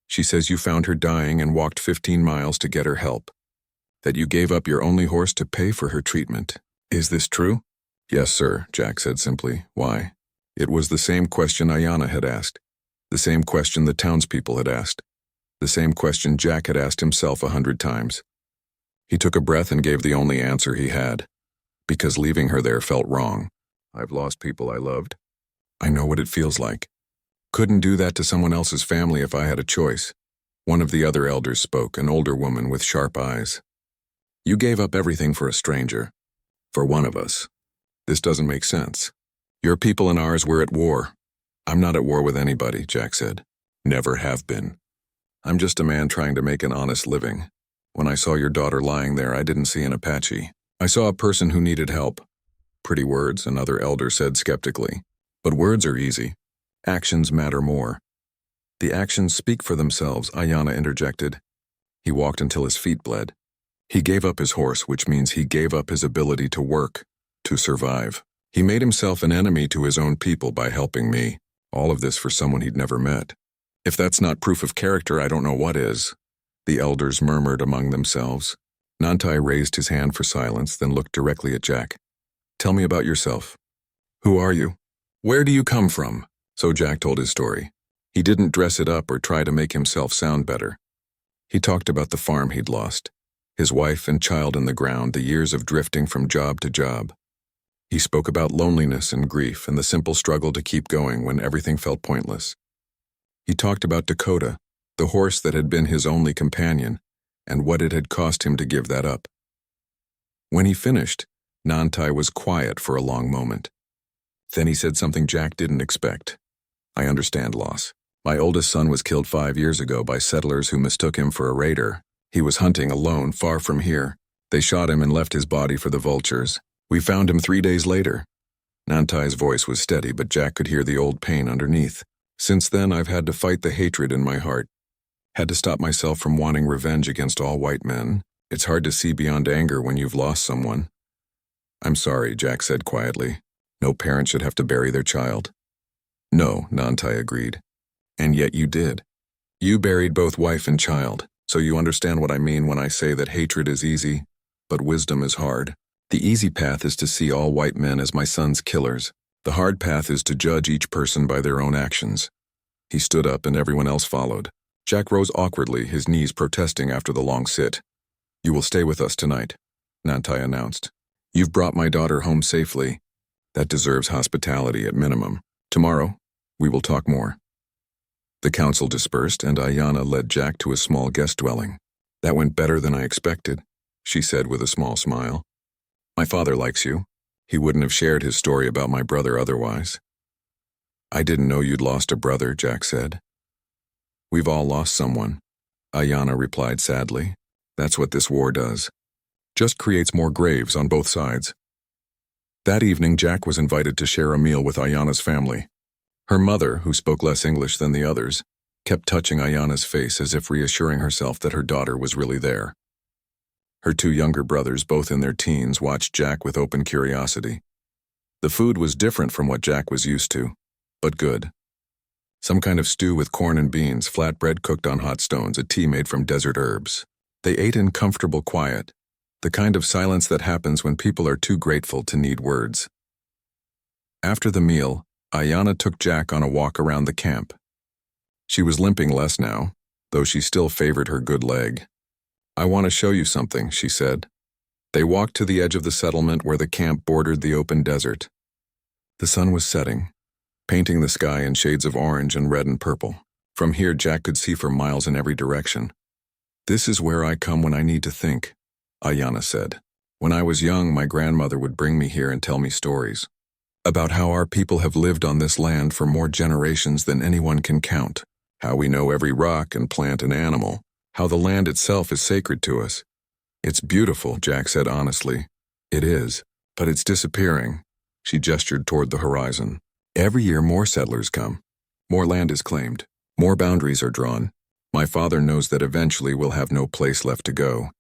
[SPEAKER 1] "She says you found her dying and walked 15 miles to get her help. That you gave up your only horse to pay for her treatment. Is this true?" "Yes, sir," Jack said simply. "Why?" It was the same question Ayana had asked, the same question the townspeople had asked, the same question Jack had asked himself 100 times. He took a breath and gave the only answer he had. "Because leaving her there felt wrong. I've lost people I loved. I know what it feels like. Couldn't do that to someone else's family if I had a choice." One of the other elders spoke, an older woman with sharp eyes. "You gave up everything for a stranger. For one of us. This doesn't make sense. Your people and ours were at war." "I'm not at war with anybody," Jack said. "Never have been. I'm just a man trying to make an honest living. When I saw your daughter lying there, I didn't see an Apache. I saw a person who needed help." "Pretty words," another elder said skeptically. "But words are easy. Actions matter more." "The actions speak for themselves," Ayana interjected. He walked until his feet bled. He gave up his horse, which means he gave up his ability to work, to survive. He made himself an enemy to his own people by helping me. All of this for someone he'd never met. If that's not proof of character, I don't know what is. The elders murmured among themselves. Nantai raised his hand for silence, then looked directly at Jack. "Tell me about yourself. Who are you? Where do you come from?" So Jack told his story. He didn't dress it up or try to make himself sound better. He talked about the farm he'd lost, his wife and child in the ground, the years of drifting from job to job. He spoke about loneliness and grief and the simple struggle to keep going when everything felt pointless. He talked about Dakota, the horse that had been his only companion, and what it had cost him to give that up. When he finished, Nantai was quiet for a long moment. Then he said something Jack didn't expect. "I understand loss. My oldest son was killed 5 years ago by settlers who mistook him for a raider. He was hunting alone far from here. They shot him and left his body for the vultures. We found him 3 days later." Nantai's voice was steady, but Jack could hear the old pain underneath. "Since then, I've had to fight the hatred in my heart. Had to stop myself from wanting revenge against all white men. It's hard to see beyond anger when you've lost someone." "I'm sorry," Jack said quietly. "No parent should have to bury their child." "No," Nantai agreed. "And yet you did. You buried both wife and child, so you understand what I mean when I say that hatred is easy, but wisdom is hard. The easy path is to see all white men as my son's killers. The hard path is to judge each person by their own actions." He stood up and everyone else followed. Jack rose awkwardly, his knees protesting after the long sit. "You will stay with us tonight," Nantai announced. "You've brought my daughter home safely. That deserves hospitality at minimum. Tomorrow, we will talk more." The council dispersed and Ayana led Jack to a small guest dwelling. "That went better than I expected," she said with a small smile. "My father likes you. He wouldn't have shared his story about my brother otherwise." "I didn't know you'd lost a brother," Jack said. "We've all lost someone," Ayana replied sadly. "That's what this war does. Just creates more graves on both sides." That evening, Jack was invited to share a meal with Ayana's family. Her mother, who spoke less English than the others, kept touching Ayana's face as if reassuring herself that her daughter was really there. Her two younger brothers, both in their teens, watched Jack with open curiosity. The food was different from what Jack was used to, but good. Some kind of stew with corn and beans, flatbread cooked on hot stones, a tea made from desert herbs. They ate in comfortable quiet, the kind of silence that happens when people are too grateful to need words. After the meal, Ayana took Jack on a walk around the camp. She was limping less now, though she still favored her good leg. "I want to show you something," she said. They walked to the edge of the settlement where the camp bordered the open desert. The sun was setting, painting the sky in shades of orange and red and purple. From here, Jack could see for miles in every direction. "This is where I come when I need to think," Ayana said. "When I was young, my grandmother would bring me here and tell me stories about how our people have lived on this land for more generations than anyone can count, how we know every rock and plant and animal, how the land itself is sacred to us." "It's beautiful," Jack said honestly. "It is, but it's disappearing." She gestured toward the horizon. "Every year more settlers come. More land is claimed. More boundaries are drawn. My father knows that eventually we'll have no place left to go.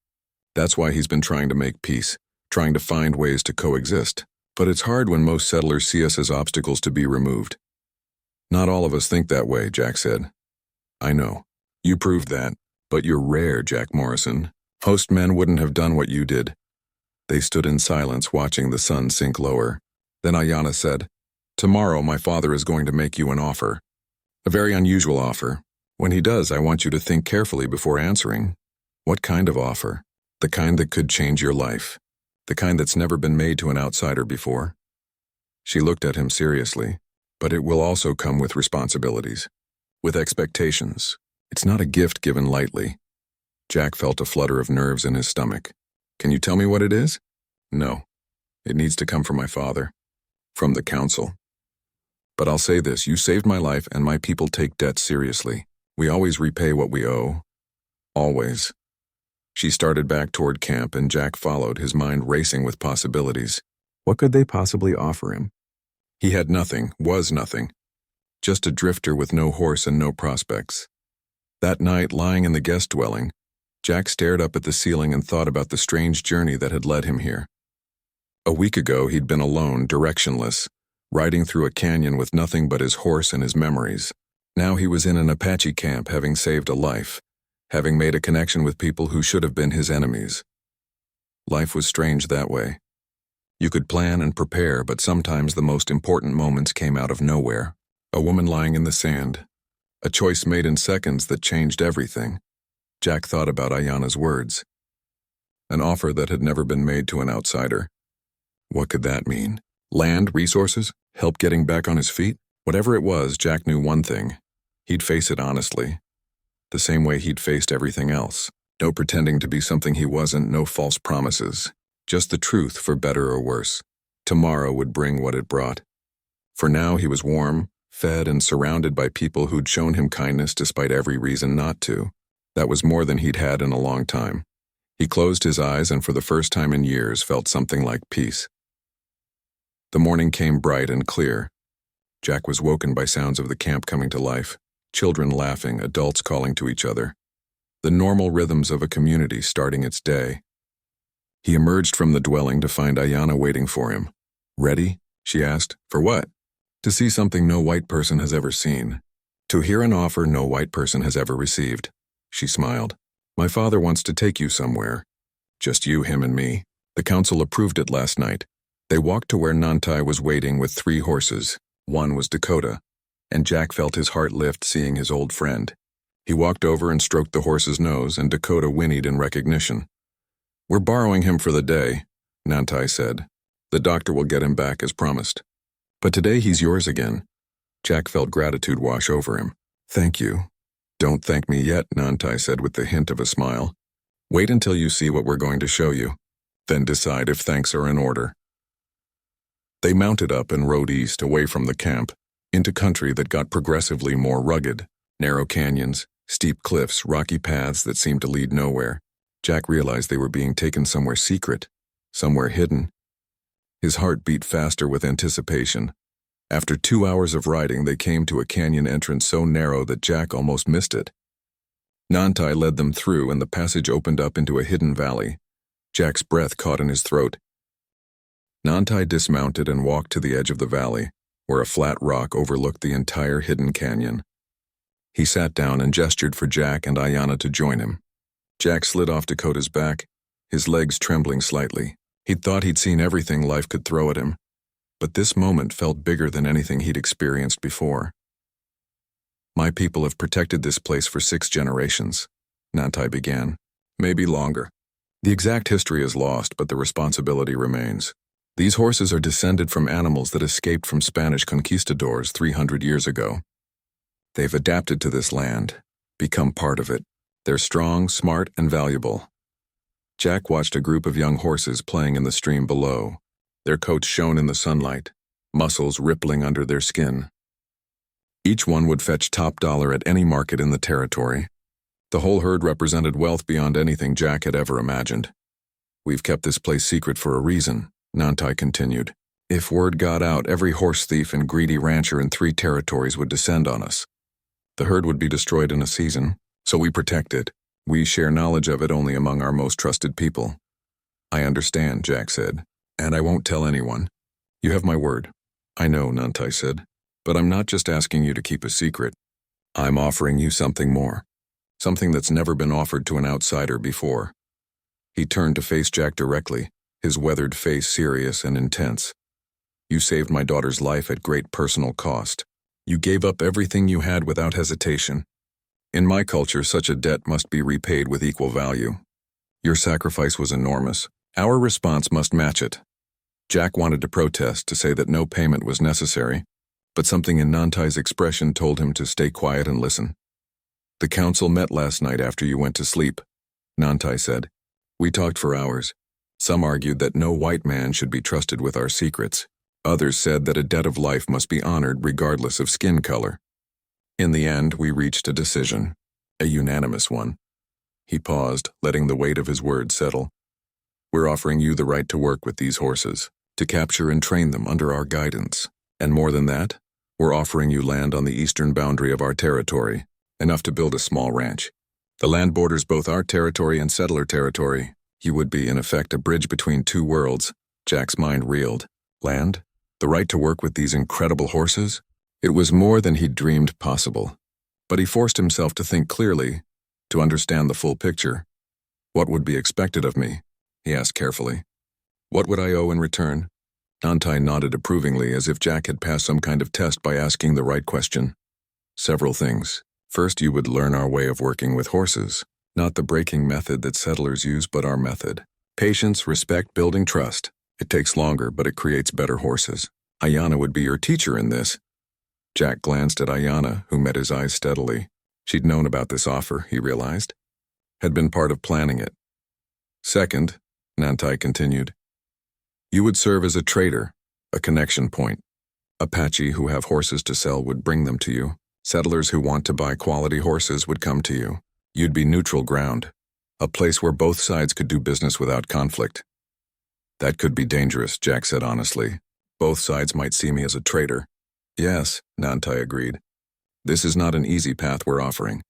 [SPEAKER 1] That's why he's been trying to make peace, trying to find ways to coexist. But it's hard when most settlers see us as obstacles to be removed." "Not all of us think that way," Jack said. "I know. You proved that. But you're rare, Jack Morrison. Most men wouldn't have done what you did." They stood in silence, watching the sun sink lower. Then Ayana said, "Tomorrow my father is going to make you an offer. A very unusual offer. When he does, I want you to think carefully before answering." "What kind of offer?" "The kind that could change your life. The kind that's never been made to an outsider before." She looked at him seriously. "But it will also come with responsibilities. With expectations. It's not a gift given lightly." Jack felt a flutter of nerves in his stomach. "Can you tell me what it is?" "No. It needs to come from my father. From the council. But I'll say this, you saved my life and my people take debt seriously. We always repay what we owe. Always." She started back toward camp and Jack followed, his mind racing with possibilities. What could they possibly offer him? He had nothing, was nothing. Just a drifter with no horse and no prospects. That night, lying in the guest dwelling, Jack stared up at the ceiling and thought about the strange journey that had led him here. A week ago, he'd been alone, directionless, riding through a canyon with nothing but his horse and his memories. Now he was in an Apache camp, having saved a life, having made a connection with people who should have been his enemies. Life was strange that way. You could plan and prepare, but sometimes the most important moments came out of nowhere. A woman lying in the sand. A choice made in seconds that changed everything. Jack thought about Ayana's words. An offer that had never been made to an outsider. What could that mean? Land, resources, help getting back on his feet? Whatever it was, Jack knew one thing. He'd face it honestly. The same way he'd faced everything else. No pretending to be something he wasn't, no false promises. Just the truth, for better or worse. Tomorrow would bring what it brought. For now he was warm, fed, and surrounded by people who'd shown him kindness despite every reason not to. That was more than he'd had in a long time. He closed his eyes and for the first time in years felt something like peace. The morning came bright and clear. Jack was woken by sounds of the camp coming to life. Children laughing, adults calling to each other. The normal rhythms of a community starting its day. He emerged from the dwelling to find Ayana waiting for him. "Ready?" she asked. "For what?" "To see something no white person has ever seen. To hear an offer no white person has ever received." She smiled. "My father wants to take you somewhere. Just you, him, and me. The council approved it last night." They walked to where Nantai was waiting with 3 horses. One was Dakota, and Jack felt his heart lift seeing his old friend. He walked over and stroked the horse's nose, and Dakota whinnied in recognition. "We're borrowing him for the day," Nantai said. "The doctor will get him back as promised. But today he's yours again." Jack felt gratitude wash over him. "Thank you." "Don't thank me yet," Nantai said with the hint of a smile. "Wait until you see what we're going to show you. Then decide if thanks are in order." They mounted up and rode east, away from the camp, into country that got progressively more rugged. Narrow canyons, steep cliffs, rocky paths that seemed to lead nowhere. Jack realized they were being taken somewhere secret, somewhere hidden. His heart beat faster with anticipation. After 2 hours of riding, they came to a canyon entrance so narrow that Jack almost missed it. Nantai led them through, and the passage opened up into a hidden valley. Jack's breath caught in his throat. Nantai dismounted and walked to the edge of the valley, where a flat rock overlooked the entire hidden canyon. He sat down and gestured for Jack and Ayana to join him. Jack slid off Dakota's back, his legs trembling slightly. He'd thought he'd seen everything life could throw at him, but this moment felt bigger than anything he'd experienced before. My people have protected this place for 6 generations, Nantai began. Maybe longer. The exact history is lost, but the responsibility remains. These horses are descended from animals that escaped from Spanish conquistadors 300 years ago. They've adapted to this land, become part of it. They're strong, smart, and valuable. Jack watched a group of young horses playing in the stream below. Their coats shone in the sunlight, muscles rippling under their skin. Each one would fetch top dollar at any market in the territory. The whole herd represented wealth beyond anything Jack had ever imagined. We've kept this place secret for a reason, Nantai continued. If word got out, every horse thief and greedy rancher in 3 territories would descend on us. The herd would be destroyed in a season, so we protect it. We share knowledge of it only among our most trusted people. I understand, Jack said, and I won't tell anyone. You have my word. I know, Nantai said, but I'm not just asking you to keep a secret. I'm offering you something more. Something that's never been offered to an outsider before. He turned to face Jack directly, his weathered face serious and intense. You saved my daughter's life at great personal cost. You gave up everything you had without hesitation. In my culture, such a debt must be repaid with equal value. Your sacrifice was enormous. Our response must match it. Jack wanted to protest, to say that no payment was necessary, but something in Nantai's expression told him to stay quiet and listen. The council met last night after you went to sleep, Nantai said. We talked for hours. Some argued that no white man should be trusted with our secrets. Others said that a debt of life must be honored regardless of skin color. In the end, we reached a decision, a unanimous one. He paused, letting the weight of his words settle. We're offering you the right to work with these horses, to capture and train them under our guidance. And more than that, we're offering you land on the eastern boundary of our territory, enough to build a small ranch. The land borders both our territory and settler territory. You would be, in effect, a bridge between 2 worlds. Jack's mind reeled. Land? The right to work with these incredible horses? It was more than he'd dreamed possible. But he forced himself to think clearly, to understand the full picture. What would be expected of me? He asked carefully. What would I owe in return? Nantai nodded approvingly, as if Jack had passed some kind of test by asking the right question. Several things. First, you would learn our way of working with horses. Not the breaking method that settlers use, but our method. Patience, respect, building trust. It takes longer, but it creates better horses. Ayana would be your teacher in this. Jack glanced at Ayana, who met his eyes steadily. She'd known about this offer, he realized. Had been part of planning it. Second, Nantai continued, you would serve as a trader, a connection point. Apache who have horses to sell would bring them to you. Settlers who want to buy quality horses would come to you. You'd be neutral ground, a place where both sides could do business without conflict. That could be dangerous, Jack said honestly. Both sides might see me as a traitor. Yes, Nantai agreed. This is not an easy path we're offering.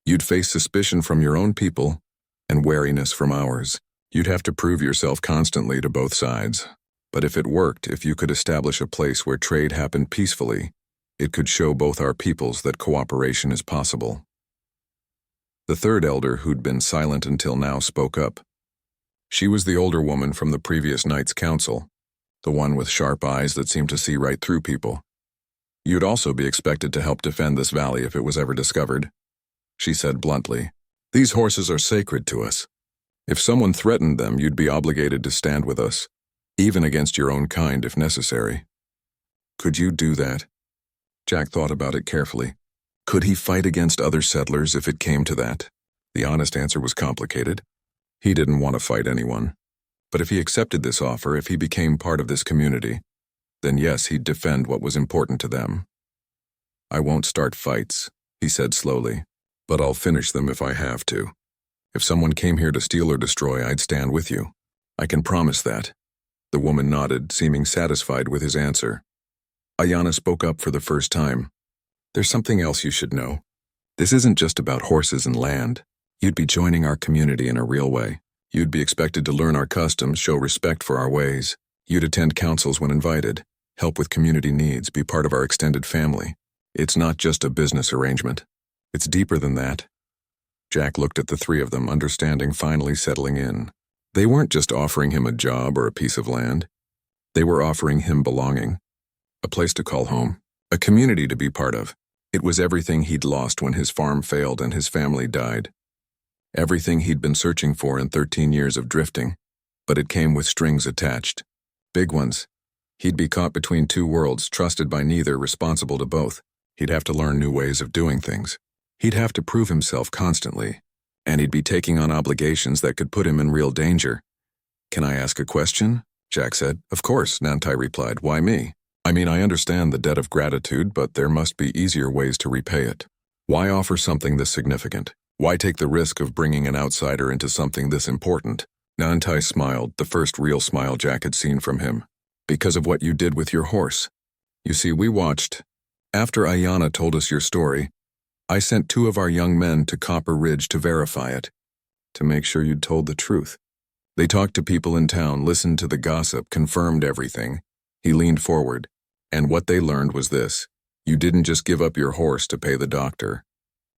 [SPEAKER 1] You'd face suspicion from your own people and wariness from ours. You'd have to prove yourself constantly to both sides. But if it worked, if you could establish a place where trade happened peacefully, it could show both our peoples that cooperation is possible. The third elder, who'd been silent until now, spoke up. She was the older woman from the previous night's council, the one with sharp eyes that seemed to see right through people. You'd also be expected to help defend this valley if it was ever discovered, she said bluntly. These horses are sacred to us. If someone threatened them, you'd be obligated to stand with us, even against your own kind if necessary. Could you do that? Jack thought about it carefully. Could he fight against other settlers if it came to that? The honest answer was complicated. He didn't want to fight anyone. But if he accepted this offer, if he became part of this community, then yes, he'd defend what was important to them. I won't start fights, he said slowly, but I'll finish them if I have to. If someone came here to steal or destroy, I'd stand with you. I can promise that. The woman nodded, seeming satisfied with his answer. Ayana spoke up for the first time. There's something else you should know. This isn't just about horses and land. You'd be joining our community in a real way. You'd be expected to learn our customs, show respect for our ways. You'd attend councils when invited, help with community needs, be part of our extended family. It's not just a business arrangement. It's deeper than that. Jack looked at the three of them, understanding finally settling in. They weren't just offering him a job or a piece of land. They were offering him belonging, a place to call home, a community to be part of. It was everything he'd lost when his farm failed and his family died. Everything he'd been searching for in 13 years of drifting, but it came with strings attached. Big ones. He'd be caught between two worlds, trusted by neither, responsible to both. He'd have to learn new ways of doing things. He'd have to prove himself constantly, and he'd be taking on obligations that could put him in real danger. "Can I ask a question?" Jack said. "Of course," Nantai replied. "Why me?" "I mean, I understand the debt of gratitude, but there must be easier ways to repay it. Why offer something this significant? Why take the risk of bringing an outsider into something this important?" Nantai smiled, the first real smile Jack had seen from him. "Because of what you did with your horse. You see, we watched. After Ayana told us your story, I sent 2 of our young men to Copper Ridge to verify it, to make sure you'd told the truth. They talked to people in town, listened to the gossip, confirmed everything." He leaned forward, "And what they learned was this. You didn't just give up your horse to pay the doctor.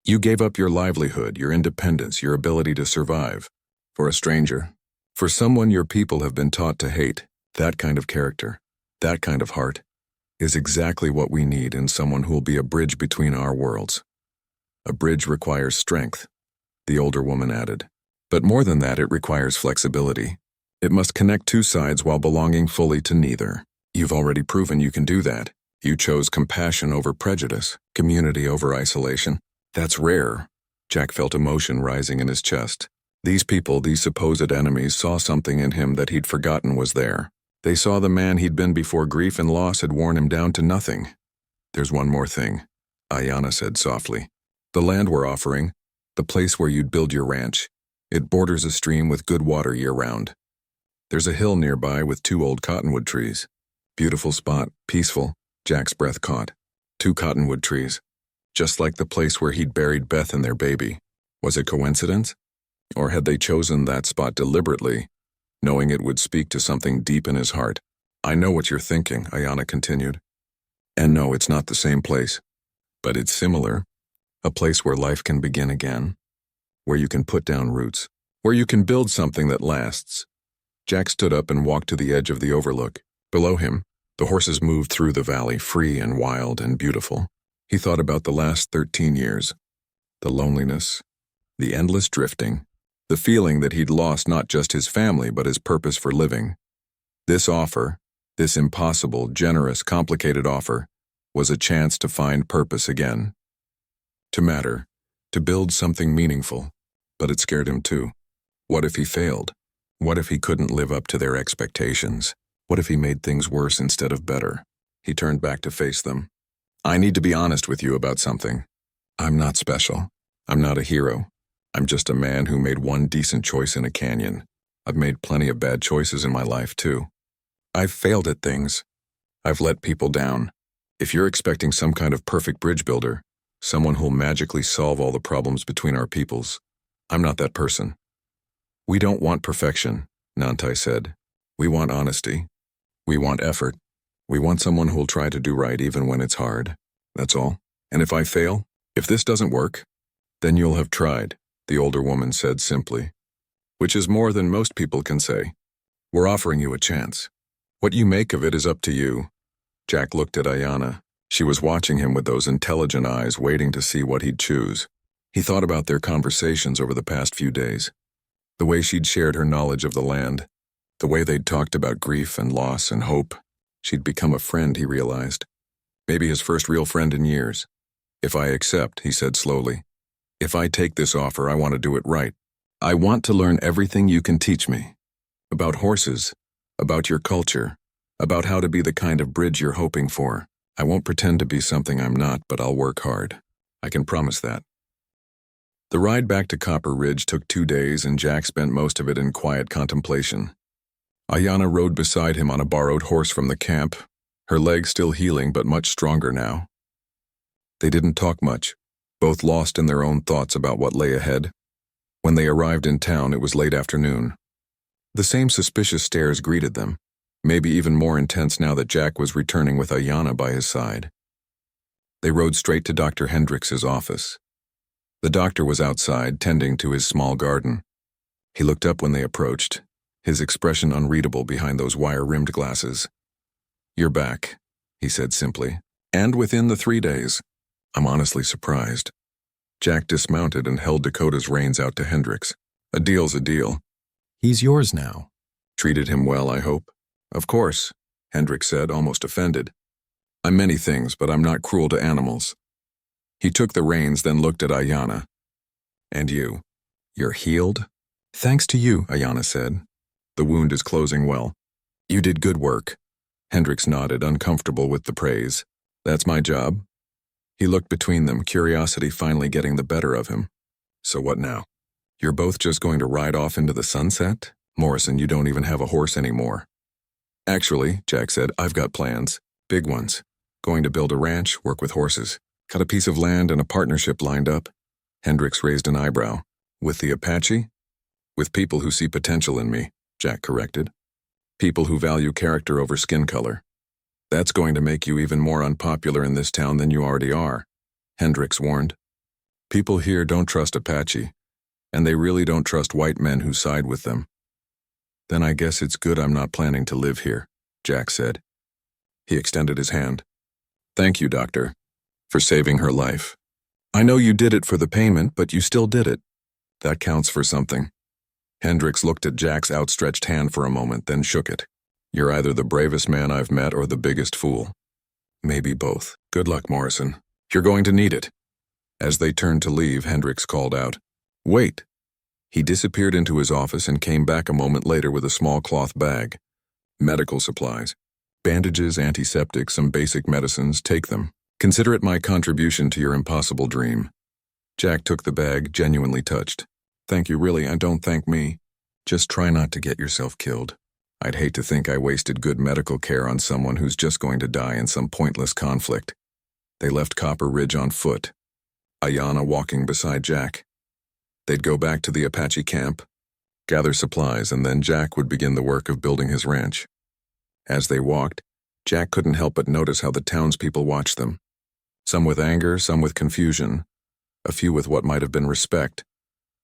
[SPEAKER 1] You gave up your livelihood, your independence, your ability to survive. For a stranger. For someone your people have been taught to hate. That kind of character, that kind of heart, is exactly what we need in someone who'll be a bridge between our worlds." "A bridge requires strength," the older woman added. "But more than that, it requires flexibility. It must connect two sides while belonging fully to neither. You've already proven you can do that. You chose compassion over prejudice, community over isolation. That's rare." Jack felt emotion rising in his chest. These people, these supposed enemies, saw something in him that he'd forgotten was there. They saw the man he'd been before grief and loss had worn him down to nothing. "There's one more thing," Ayana said softly. "The land we're offering, the place where you'd build your ranch, it borders a stream with good water year-round. There's a hill nearby with 2 old cottonwood trees. Beautiful spot, peaceful." Jack's breath caught. 2 cottonwood trees. Just like the place where he'd buried Beth and their baby. Was it coincidence? Or had they chosen that spot deliberately, knowing it would speak to something deep in his heart? "I know what you're thinking," Ayana continued. "And no, it's not the same place. But it's similar. A place where life can begin again. Where you can put down roots. Where you can build something that lasts." Jack stood up and walked to the edge of the overlook. Below him, the horses moved through the valley, free and wild and beautiful. He thought about the last 13 years. The loneliness, the endless drifting, the feeling that he'd lost not just his family but his purpose for living. This offer, this impossible, generous, complicated offer, was a chance to find purpose again. To matter, to build something meaningful. But it scared him too. What if he failed? What if he couldn't live up to their expectations? What if he made things worse instead of better? He turned back to face them. "I need to be honest with you about something. I'm not special. I'm not a hero. I'm just a man who made one decent choice in a canyon. I've made plenty of bad choices in my life, too. I've failed at things. I've let people down. If you're expecting some kind of perfect bridge builder, someone who'll magically solve all the problems between our peoples, I'm not that person." "We don't want perfection," Nantai said. "We want honesty. We want effort. We want someone who'll try to do right even when it's hard. That's all. And if I fail, if this doesn't work, then you'll have tried," the older woman said simply. "Which is more than most people can say. We're offering you a chance. What you make of it is up to you." Jack looked at Ayana. She was watching him with those intelligent eyes, waiting to see what he'd choose. He thought about their conversations over the past few days. The way she'd shared her knowledge of the land. The way they'd talked about grief and loss and hope. She'd become a friend, he realized. Maybe his first real friend in years. "If I accept," he said slowly. "If I take this offer, I want to do it right. I want to learn everything you can teach me. About horses, about your culture, about how to be the kind of bridge you're hoping for. I won't pretend to be something I'm not, but I'll work hard. I can promise that." The ride back to Copper Ridge took 2 days, and Jack spent most of it in quiet contemplation. Ayana rode beside him on a borrowed horse from the camp, her leg still healing but much stronger now. They didn't talk much, both lost in their own thoughts about what lay ahead. When they arrived in town, it was late afternoon. The same suspicious stares greeted them, maybe even more intense now that Jack was returning with Ayanna by his side. They rode straight to Dr. Hendrix's office. The doctor was outside, tending to his small garden. He looked up when they approached, his expression unreadable behind those wire-rimmed glasses. "You're back," he said simply, "and within the 3 days. I'm honestly surprised." Jack dismounted and held Dakota's reins out to Hendrix. "A deal's a deal." "He's yours now." "Treated him well, I hope." "Of course," Hendrix said, almost offended. "I'm many things, but I'm not cruel to animals." He took the reins, then looked at Ayanna. "And you? You're healed?" "Thanks to you," Ayanna said. "The wound is closing well." "You did good work." Hendrix nodded, uncomfortable with the praise. "That's my job." He looked between them, curiosity finally getting the better of him. "So what now? You're both just going to ride off into the sunset? Morrison, you don't even have a horse anymore." "Actually," Jack said, "I've got plans. Big ones. Going to build a ranch, work with horses. Got a piece of land and a partnership lined up." Hendrix raised an eyebrow. "With the Apache?" "With people who see potential in me," Jack corrected. "People who value character over skin color." "That's going to make you even more unpopular in this town than you already are," Hendrix warned. "People here don't trust Apache, and they really don't trust white men who side with them." "Then I guess it's good I'm not planning to live here," Jack said. He extended his hand. "Thank you, Doctor, for saving her life. I know you did it for the payment, but you still did it. That counts for something." Hendrix looked at Jack's outstretched hand for a moment, then shook it. "You're either the bravest man I've met or the biggest fool. Maybe both. Good luck, Morrison. You're going to need it." As they turned to leave, Hendrix called out, "Wait." He disappeared into his office and came back a moment later with a small cloth bag. "Medical supplies. Bandages, antiseptic, some basic medicines. Take them. Consider it my contribution to your impossible dream." Jack took the bag, genuinely touched. "Thank you, really, and don't thank me. Just try not to get yourself killed. I'd hate to think I wasted good medical care on someone who's just going to die in some pointless conflict." They left Copper Ridge on foot, Ayanna walking beside Jack. They'd go back to the Apache camp, gather supplies, and then Jack would begin the work of building his ranch. As they walked, Jack couldn't help but notice how the townspeople watched them. Some with anger, some with confusion, a few with what might have been respect.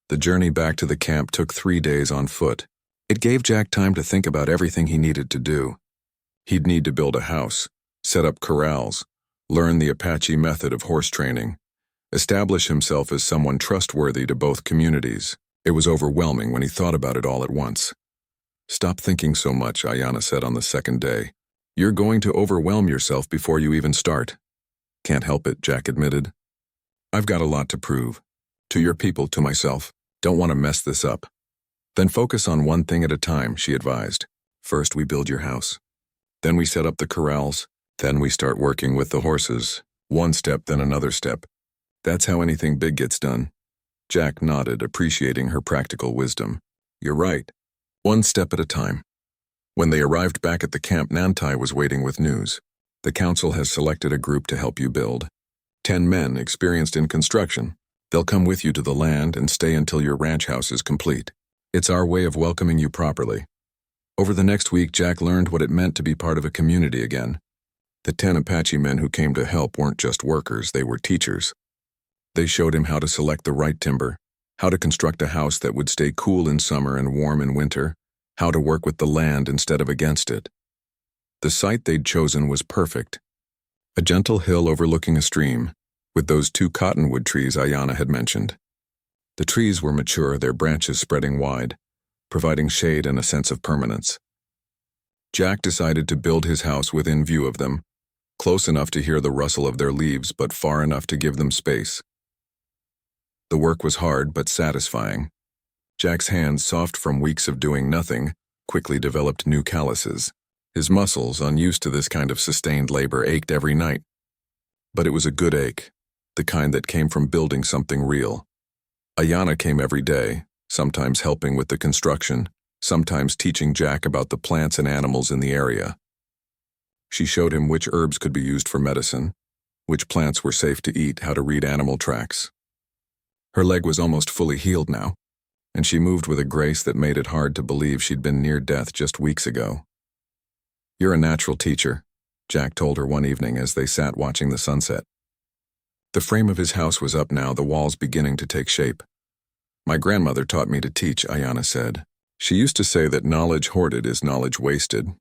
[SPEAKER 1] The journey back to the camp took 3 days on foot. It gave Jack time to think about everything he needed to do. He'd need to build a house, set up corrals, learn the Apache method of horse training, establish himself as someone trustworthy to both communities. It was overwhelming when he thought about it all at once. "Stop thinking so much," Ayanna said on the second day. "You're going to overwhelm yourself before you even start." "Can't help it," Jack admitted. "I've got a lot to prove. To your people, to myself. Don't want to mess this up." "Then focus on one thing at a time," she advised. "First we build your house. Then we set up the corrals. Then we start working with the horses. One step, then another step. That's how anything big gets done." Jack nodded, appreciating her practical wisdom. "You're right. One step at a time." When they arrived back at the camp, Nantai was waiting with news. "The council has selected a group to help you build. 10 men experienced in construction. They'll come with you to the land and stay until your ranch house is complete. It's our way of welcoming you properly." Over the next week, Jack learned what it meant to be part of a community again. The 10 Apache men who came to help weren't just workers, they were teachers. They showed him how to select the right timber, how to construct a house that would stay cool in summer and warm in winter, how to work with the land instead of against it. The site they'd chosen was perfect. A gentle hill overlooking a stream, with those 2 cottonwood trees Ayanna had mentioned. The trees were mature, their branches spreading wide, providing shade and a sense of permanence. Jack decided to build his house within view of them, close enough to hear the rustle of their leaves but far enough to give them space. The work was hard but satisfying. Jack's hands, soft from weeks of doing nothing, quickly developed new calluses. His muscles, unused to this kind of sustained labor, ached every night. But it was a good ache, the kind that came from building something real. Ayanna came every day, sometimes helping with the construction, sometimes teaching Jack about the plants and animals in the area. She showed him which herbs could be used for medicine, which plants were safe to eat, how to read animal tracks. Her leg was almost fully healed now, and she moved with a grace that made it hard to believe she'd been near death just weeks ago. "You're a natural teacher," Jack told her one evening as they sat watching the sunset. The frame of his house was up now, the walls beginning to take shape. "My grandmother taught me to teach," Ayanna said. "She used to say that knowledge hoarded is knowledge wasted.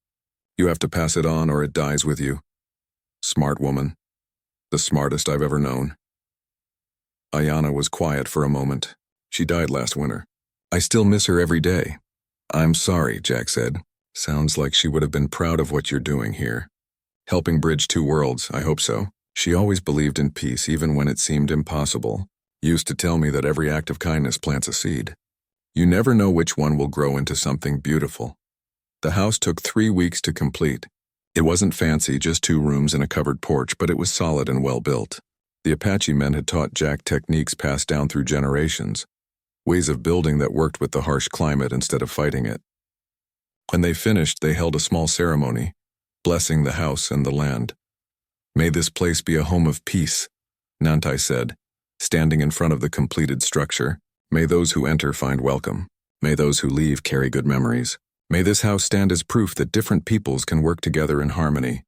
[SPEAKER 1] You have to pass it on or it dies with you." Smart woman. The smartest I've ever known. Ayanna was quiet for a moment. "She died last winter. I still miss her every day." "I'm sorry," Jack said. "Sounds like she would have been proud of what you're doing here. Helping bridge two worlds, I hope so. She always believed in peace even when it seemed impossible. Used to tell me that every act of kindness plants a seed. You never know which one will grow into something beautiful." The house took 3 weeks to complete. It wasn't fancy, just 2 rooms and a covered porch, but it was solid and well built. The Apache men had taught Jack techniques passed down through generations, ways of building that worked with the harsh climate instead of fighting it. When they finished, they held a small ceremony, blessing the house and the land. "May this place be a home of peace," Nantai said, standing in front of the completed structure. "May those who enter find welcome. May those who leave carry good memories. May this house stand as proof that different peoples can work together in harmony."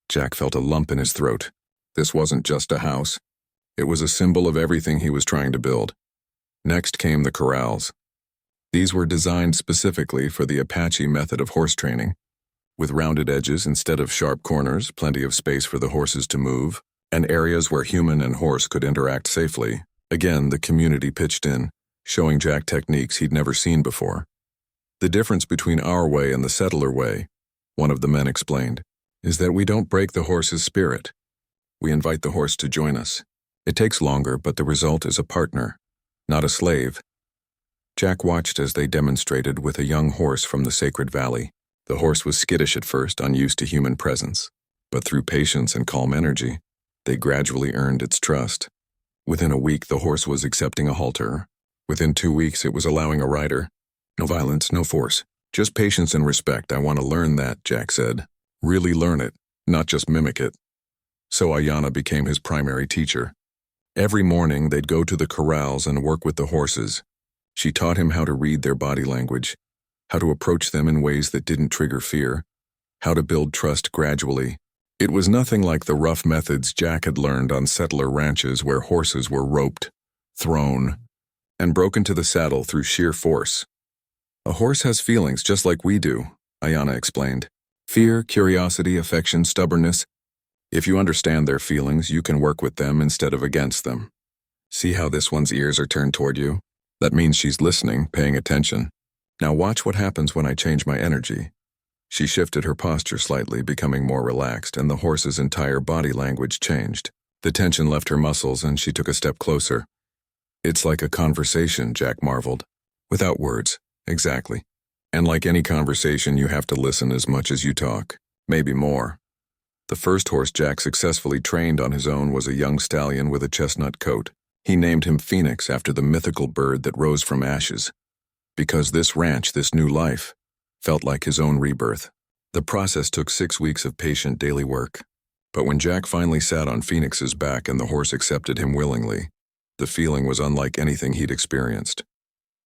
[SPEAKER 1] Jack felt a lump in his throat. This wasn't just a house. It was a symbol of everything he was trying to build. Next came the corrals. These were designed specifically for the Apache method of horse training, with rounded edges instead of sharp corners, plenty of space for the horses to move, and areas where human and horse could interact safely. Again, the community pitched in, showing Jack techniques he'd never seen before. "The difference between our way and the settler way," one of the men explained, "is that we don't break the horse's spirit. We invite the horse to join us. It takes longer, but the result is a partner, not a slave." Jack watched as they demonstrated with a young horse from the Sacred Valley. The horse was skittish at first, unused to human presence, but through patience and calm energy, they gradually earned its trust. Within a week, the horse was accepting a halter. Within 2 weeks, it was allowing a rider. "No violence, no force. Just patience and respect. I want to learn that," Jack said. "Really learn it, not just mimic it." So Ayanna became his primary teacher. Every morning, they'd go to the corrals and work with the horses. She taught him how to read their body language, how to approach them in ways that didn't trigger fear, how to build trust gradually. It was nothing like the rough methods Jack had learned on settler ranches where horses were roped, thrown, and broken to the saddle through sheer force. "A horse has feelings just like we do," Ayanna explained. "Fear, curiosity, affection, stubbornness. If you understand their feelings, you can work with them instead of against them. See how this one's ears are turned toward you? That means she's listening, paying attention. Now watch what happens when I change my energy." She shifted her posture slightly, becoming more relaxed, and the horse's entire body language changed. The tension left her muscles, and she took a step closer. "It's like a conversation," Jack marveled. "Without words, exactly. And like any conversation, you have to listen as much as you talk, maybe more." The first horse Jack successfully trained on his own was a young stallion with a chestnut coat. He named him Phoenix after the mythical bird that rose from ashes. Because this ranch, this new life, felt like his own rebirth. The process took 6 weeks of patient daily work. But when Jack finally sat on Phoenix's back and the horse accepted him willingly, the feeling was unlike anything he'd experienced.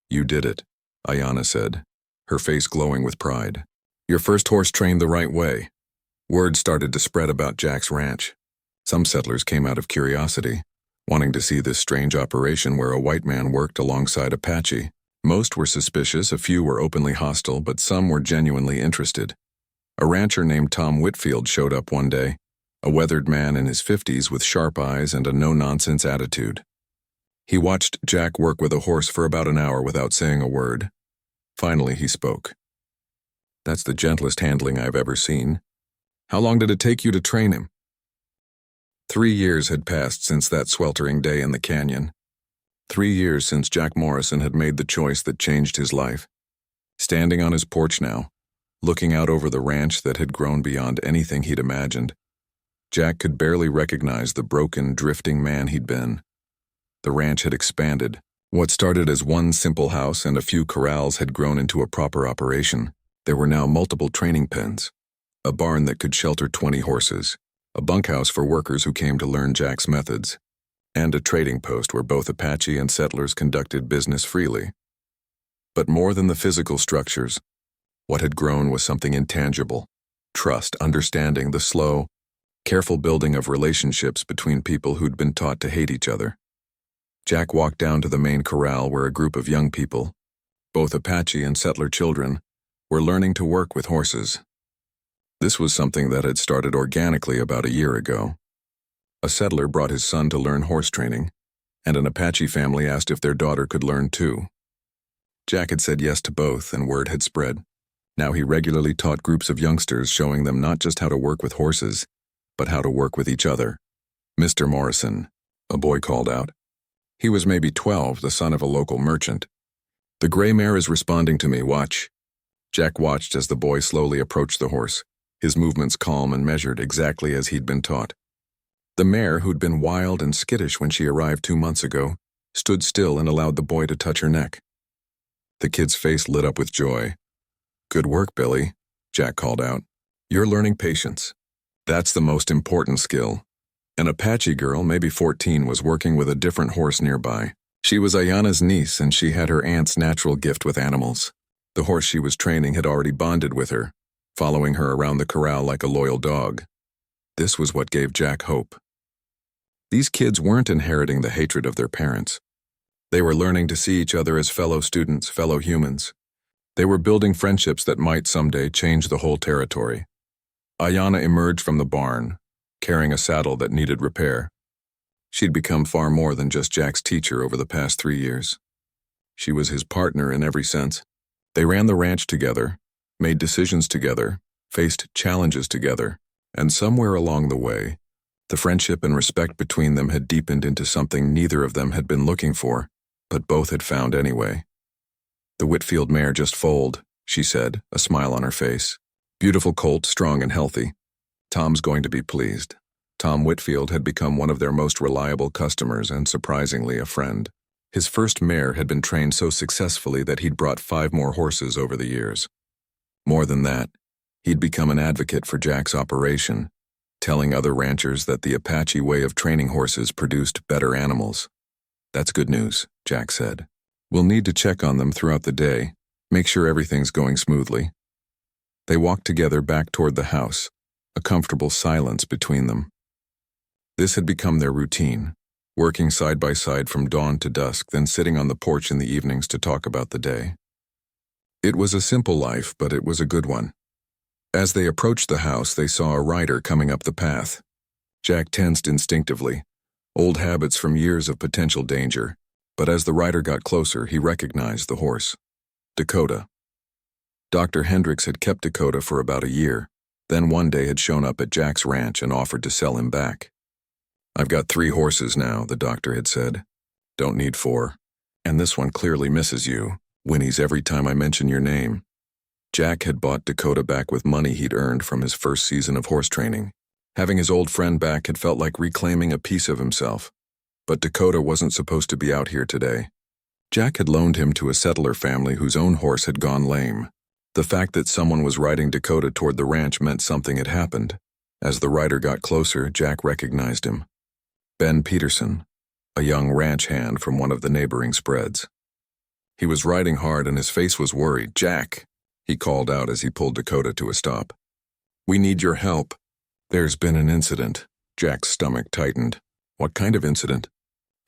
[SPEAKER 1] "You did it," Ayanna said, her face glowing with pride. "Your first horse trained the right way." Word started to spread about Jack's ranch. Some settlers came out of curiosity, wanting to see this strange operation where a white man worked alongside Apache. Most were suspicious, a few were openly hostile, but some were genuinely interested. A rancher named Tom Whitfield showed up one day, a weathered man in his 50s with sharp eyes and a no-nonsense attitude. He watched Jack work with a horse for about an hour without saying a word. Finally, he spoke. "That's the gentlest handling I've ever seen. How long did it take you to train him?" 3 years had passed since that sweltering day in the canyon. 3 years since Jack Morrison had made the choice that changed his life. Standing on his porch now, looking out over the ranch that had grown beyond anything he'd imagined, Jack could barely recognize the broken, drifting man he'd been. The ranch had expanded. What started as one simple house and a few corrals had grown into a proper operation. There were now multiple training pens, a barn that could shelter 20 horses, a bunkhouse for workers who came to learn Jack's methods, and a trading post where both Apache and settlers conducted business freely. But more than the physical structures, what had grown was something intangible: trust, understanding, the slow, careful building of relationships between people who'd been taught to hate each other. Jack walked down to the main corral where a group of young people, both Apache and settler children, were learning to work with horses. This was something that had started organically about a year ago. A settler brought his son to learn horse training, and an Apache family asked if their daughter could learn too. Jack had said yes to both, and word had spread. Now he regularly taught groups of youngsters, showing them not just how to work with horses, but how to work with each other. "Mr. Morrison," a boy called out. He was maybe 12, the son of a local merchant. "The gray mare is responding to me, watch." Jack watched as the boy slowly approached the horse, his movements calm and measured, exactly as he'd been taught. The mare, who'd been wild and skittish when she arrived 2 months ago, stood still and allowed the boy to touch her neck. The kid's face lit up with joy. "Good work, Billy," Jack called out. "You're learning patience. That's the most important skill." An Apache girl, maybe 14, was working with a different horse nearby. She was Ayana's niece, and she had her aunt's natural gift with animals. The horse she was training had already bonded with her, following her around the corral like a loyal dog. This was what gave Jack hope. These kids weren't inheriting the hatred of their parents. They were learning to see each other as fellow students, fellow humans. They were building friendships that might someday change the whole territory. Ayana emerged from the barn, carrying a saddle that needed repair. She'd become far more than just Jack's teacher over the past 3 years. She was his partner in every sense. They ran the ranch together, made decisions together, faced challenges together, and somewhere along the way, the friendship and respect between them had deepened into something neither of them had been looking for, but both had found anyway. "The Whitfield mare just foaled," she said, a smile on her face. "Beautiful colt, strong and healthy. Tom's going to be pleased." Tom Whitfield had become one of their most reliable customers and surprisingly a friend. His first mare had been trained so successfully that he'd brought 5 more horses over the years. More than that, he'd become an advocate for Jack's operation, telling other ranchers that the Apache way of training horses produced better animals. "That's good news," Jack said. "We'll need to check on them throughout the day, make sure everything's going smoothly." They walked together back toward the house, a comfortable silence between them. This had become their routine, working side by side from dawn to dusk, then sitting on the porch in the evenings to talk about the day. It was a simple life, but it was a good one. As they approached the house, they saw a rider coming up the path. Jack tensed instinctively, old habits from years of potential danger, but as the rider got closer, he recognized the horse. Dakota. Dr. Hendricks had kept Dakota for about a year, then one day had shown up at Jack's ranch and offered to sell him back. "I've got 3 horses now," the doctor had said. "Don't need 4. And this one clearly misses you, whinnies every time I mention your name." Jack had bought Dakota back with money he'd earned from his first season of horse training. Having his old friend back had felt like reclaiming a piece of himself. But Dakota wasn't supposed to be out here today. Jack had loaned him to a settler family whose own horse had gone lame. The fact that someone was riding Dakota toward the ranch meant something had happened. As the rider got closer, Jack recognized him. Ben Peterson, a young ranch hand from one of the neighboring spreads. He was riding hard and his face was worried. "Jack," he called out as he pulled Dakota to a stop. "We need your help." "There's been an incident." Jack's stomach tightened. "What kind of incident?"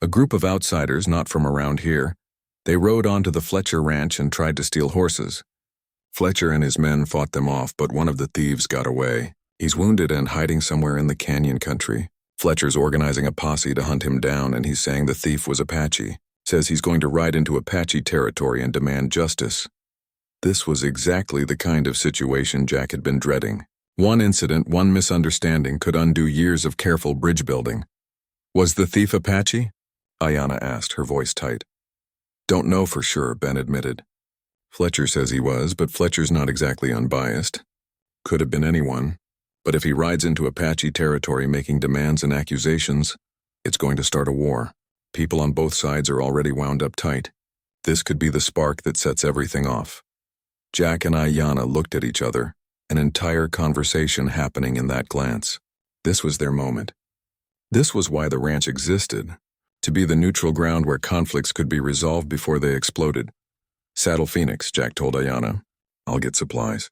[SPEAKER 1] "A group of outsiders not from around here. They rode onto the Fletcher ranch and tried to steal horses. Fletcher and his men fought them off, but one of the thieves got away. He's wounded and hiding somewhere in the canyon country. Fletcher's organizing a posse to hunt him down, and he's saying the thief was Apache. Says he's going to ride into Apache territory and demand justice." This was exactly the kind of situation Jack had been dreading. One incident, one misunderstanding could undo years of careful bridge building. "Was the thief Apache?" Ayana asked, her voice tight. "Don't know for sure," Ben admitted. "Fletcher says he was, but Fletcher's not exactly unbiased. Could have been anyone. But if he rides into Apache territory making demands and accusations, it's going to start a war. People on both sides are already wound up tight. This could be the spark that sets everything off." Jack and Ayana looked at each other, An entire conversation happening in that glance. This was their moment. This was why the ranch existed, to be the neutral ground where conflicts could be resolved before they exploded. Saddle Phoenix, Jack told Ayanna. I'll get supplies.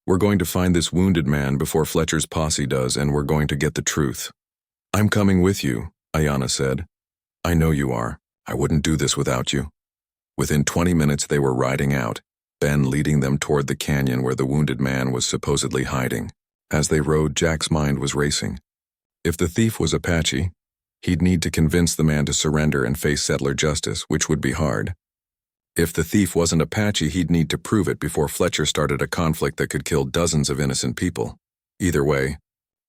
[SPEAKER 1] We're going to find this wounded man before Fletcher's posse does, and we're going to get the truth. I'm coming with you, Ayanna said. I know you are. I wouldn't do this without you. Within 20 minutes they were riding out, Ben leading them toward the canyon where the wounded man was supposedly hiding. As they rode, Jack's mind was racing. If the thief was Apache, he'd need to convince the man to surrender and face settler justice, which would be hard. If the thief wasn't Apache, he'd need to prove it before Fletcher started a conflict that could kill dozens of innocent people. Either way,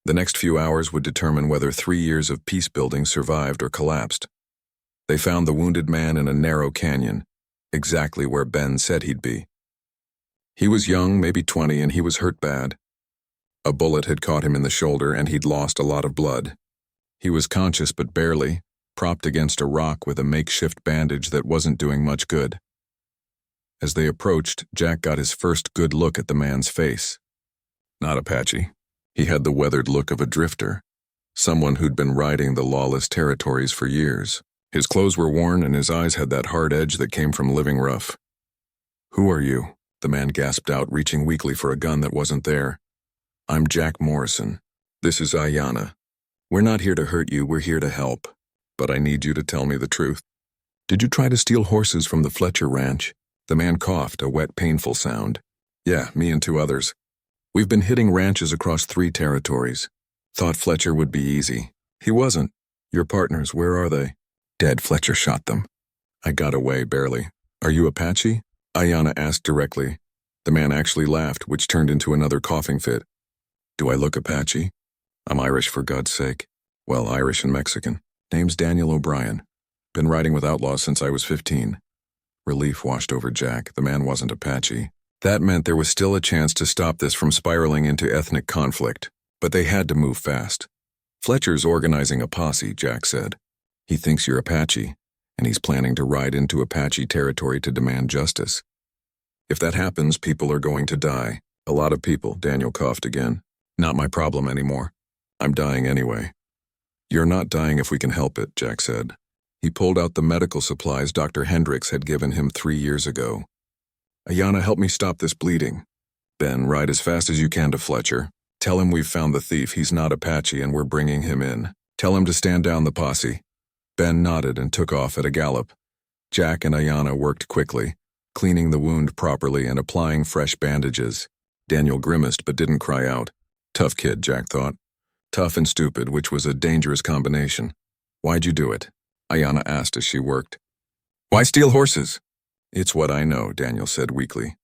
[SPEAKER 1] the next few hours would determine whether 3 years of peace building survived or collapsed. They found the wounded man in a narrow canyon, exactly where Ben said he'd be. He was young, maybe 20, and he was hurt bad. A bullet had caught him in the shoulder, and he'd lost a lot of blood. He was conscious but barely, propped against a rock with a makeshift bandage that wasn't doing much good. As they approached, Jack got his first good look at the man's face. Not Apache. He had the weathered look of a drifter, someone who'd been riding the lawless territories for years. His clothes were worn and his eyes had that hard edge that came from living rough. Who are you? The man gasped out, reaching weakly for a gun that wasn't there. I'm Jack Morrison. This is Ayanna. We're not here to hurt you, we're here to help. But I need you to tell me the truth. Did you try to steal horses from the Fletcher ranch? The man coughed, a wet, painful sound. Yeah, me and 2 others. We've been hitting ranches across 3 territories. Thought Fletcher would be easy. He wasn't. Your partners, where are they? Dead. Fletcher shot them. I got away, barely. Are you Apache? Ayanna asked directly. The man actually laughed, which turned into another coughing fit. Do I look Apache? I'm Irish, for God's sake. Well, Irish and Mexican. Name's Daniel O'Brien. Been riding with outlaws since I was 15. Relief washed over Jack. The man wasn't Apache. That meant there was still a chance to stop this from spiraling into ethnic conflict. But they had to move fast. Fletcher's organizing a posse, Jack said. He thinks you're Apache, and he's planning to ride into Apache territory to demand justice. If that happens, people are going to die. A lot of people, Daniel coughed again. Not my problem anymore. I'm dying anyway. You're not dying if we can help it, Jack said. He pulled out the medical supplies Dr. Hendricks had given him 3 years ago. Ayanna, help me stop this bleeding. Ben, ride as fast as you can to Fletcher. Tell him we've found the thief. He's not Apache and we're bringing him in. Tell him to stand down the posse. Ben nodded and took off at a gallop. Jack and Ayanna worked quickly, cleaning the wound properly and applying fresh bandages. Daniel grimaced but didn't cry out. Tough kid, Jack thought. Tough and stupid, which was a dangerous combination. Why'd you do it? Ayanna asked as she worked. Why steal horses? It's what I know, Daniel said weakly.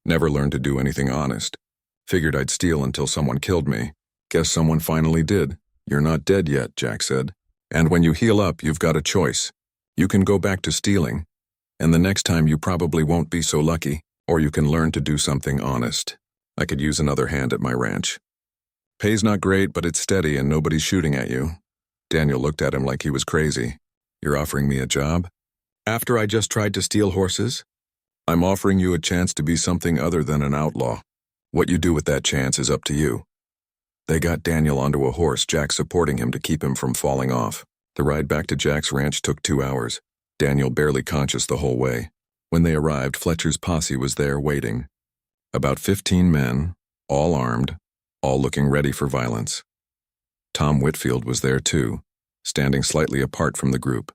[SPEAKER 1] Never learned to do anything honest. Figured I'd steal until someone killed me. Guess someone finally did. You're not dead yet, Jack said. And when you heal up, you've got a choice. You can go back to stealing, and the next time you probably won't be so lucky, or you can learn to do something honest. I could use another hand at my ranch. Pay's not great, but it's steady and nobody's shooting at you. Daniel looked at him like he was crazy. You're offering me a job? After I just tried to steal horses? I'm offering you a chance to be something other than an outlaw. What you do with that chance is up to you. They got Daniel onto a horse, Jack supporting him to keep him from falling off. The ride back to Jack's ranch took 2 hours. Daniel barely conscious the whole way. When they arrived, Fletcher's posse was there waiting. About 15 men, all armed, all looking ready for violence. Tom Whitfield was there too, standing slightly apart from the group.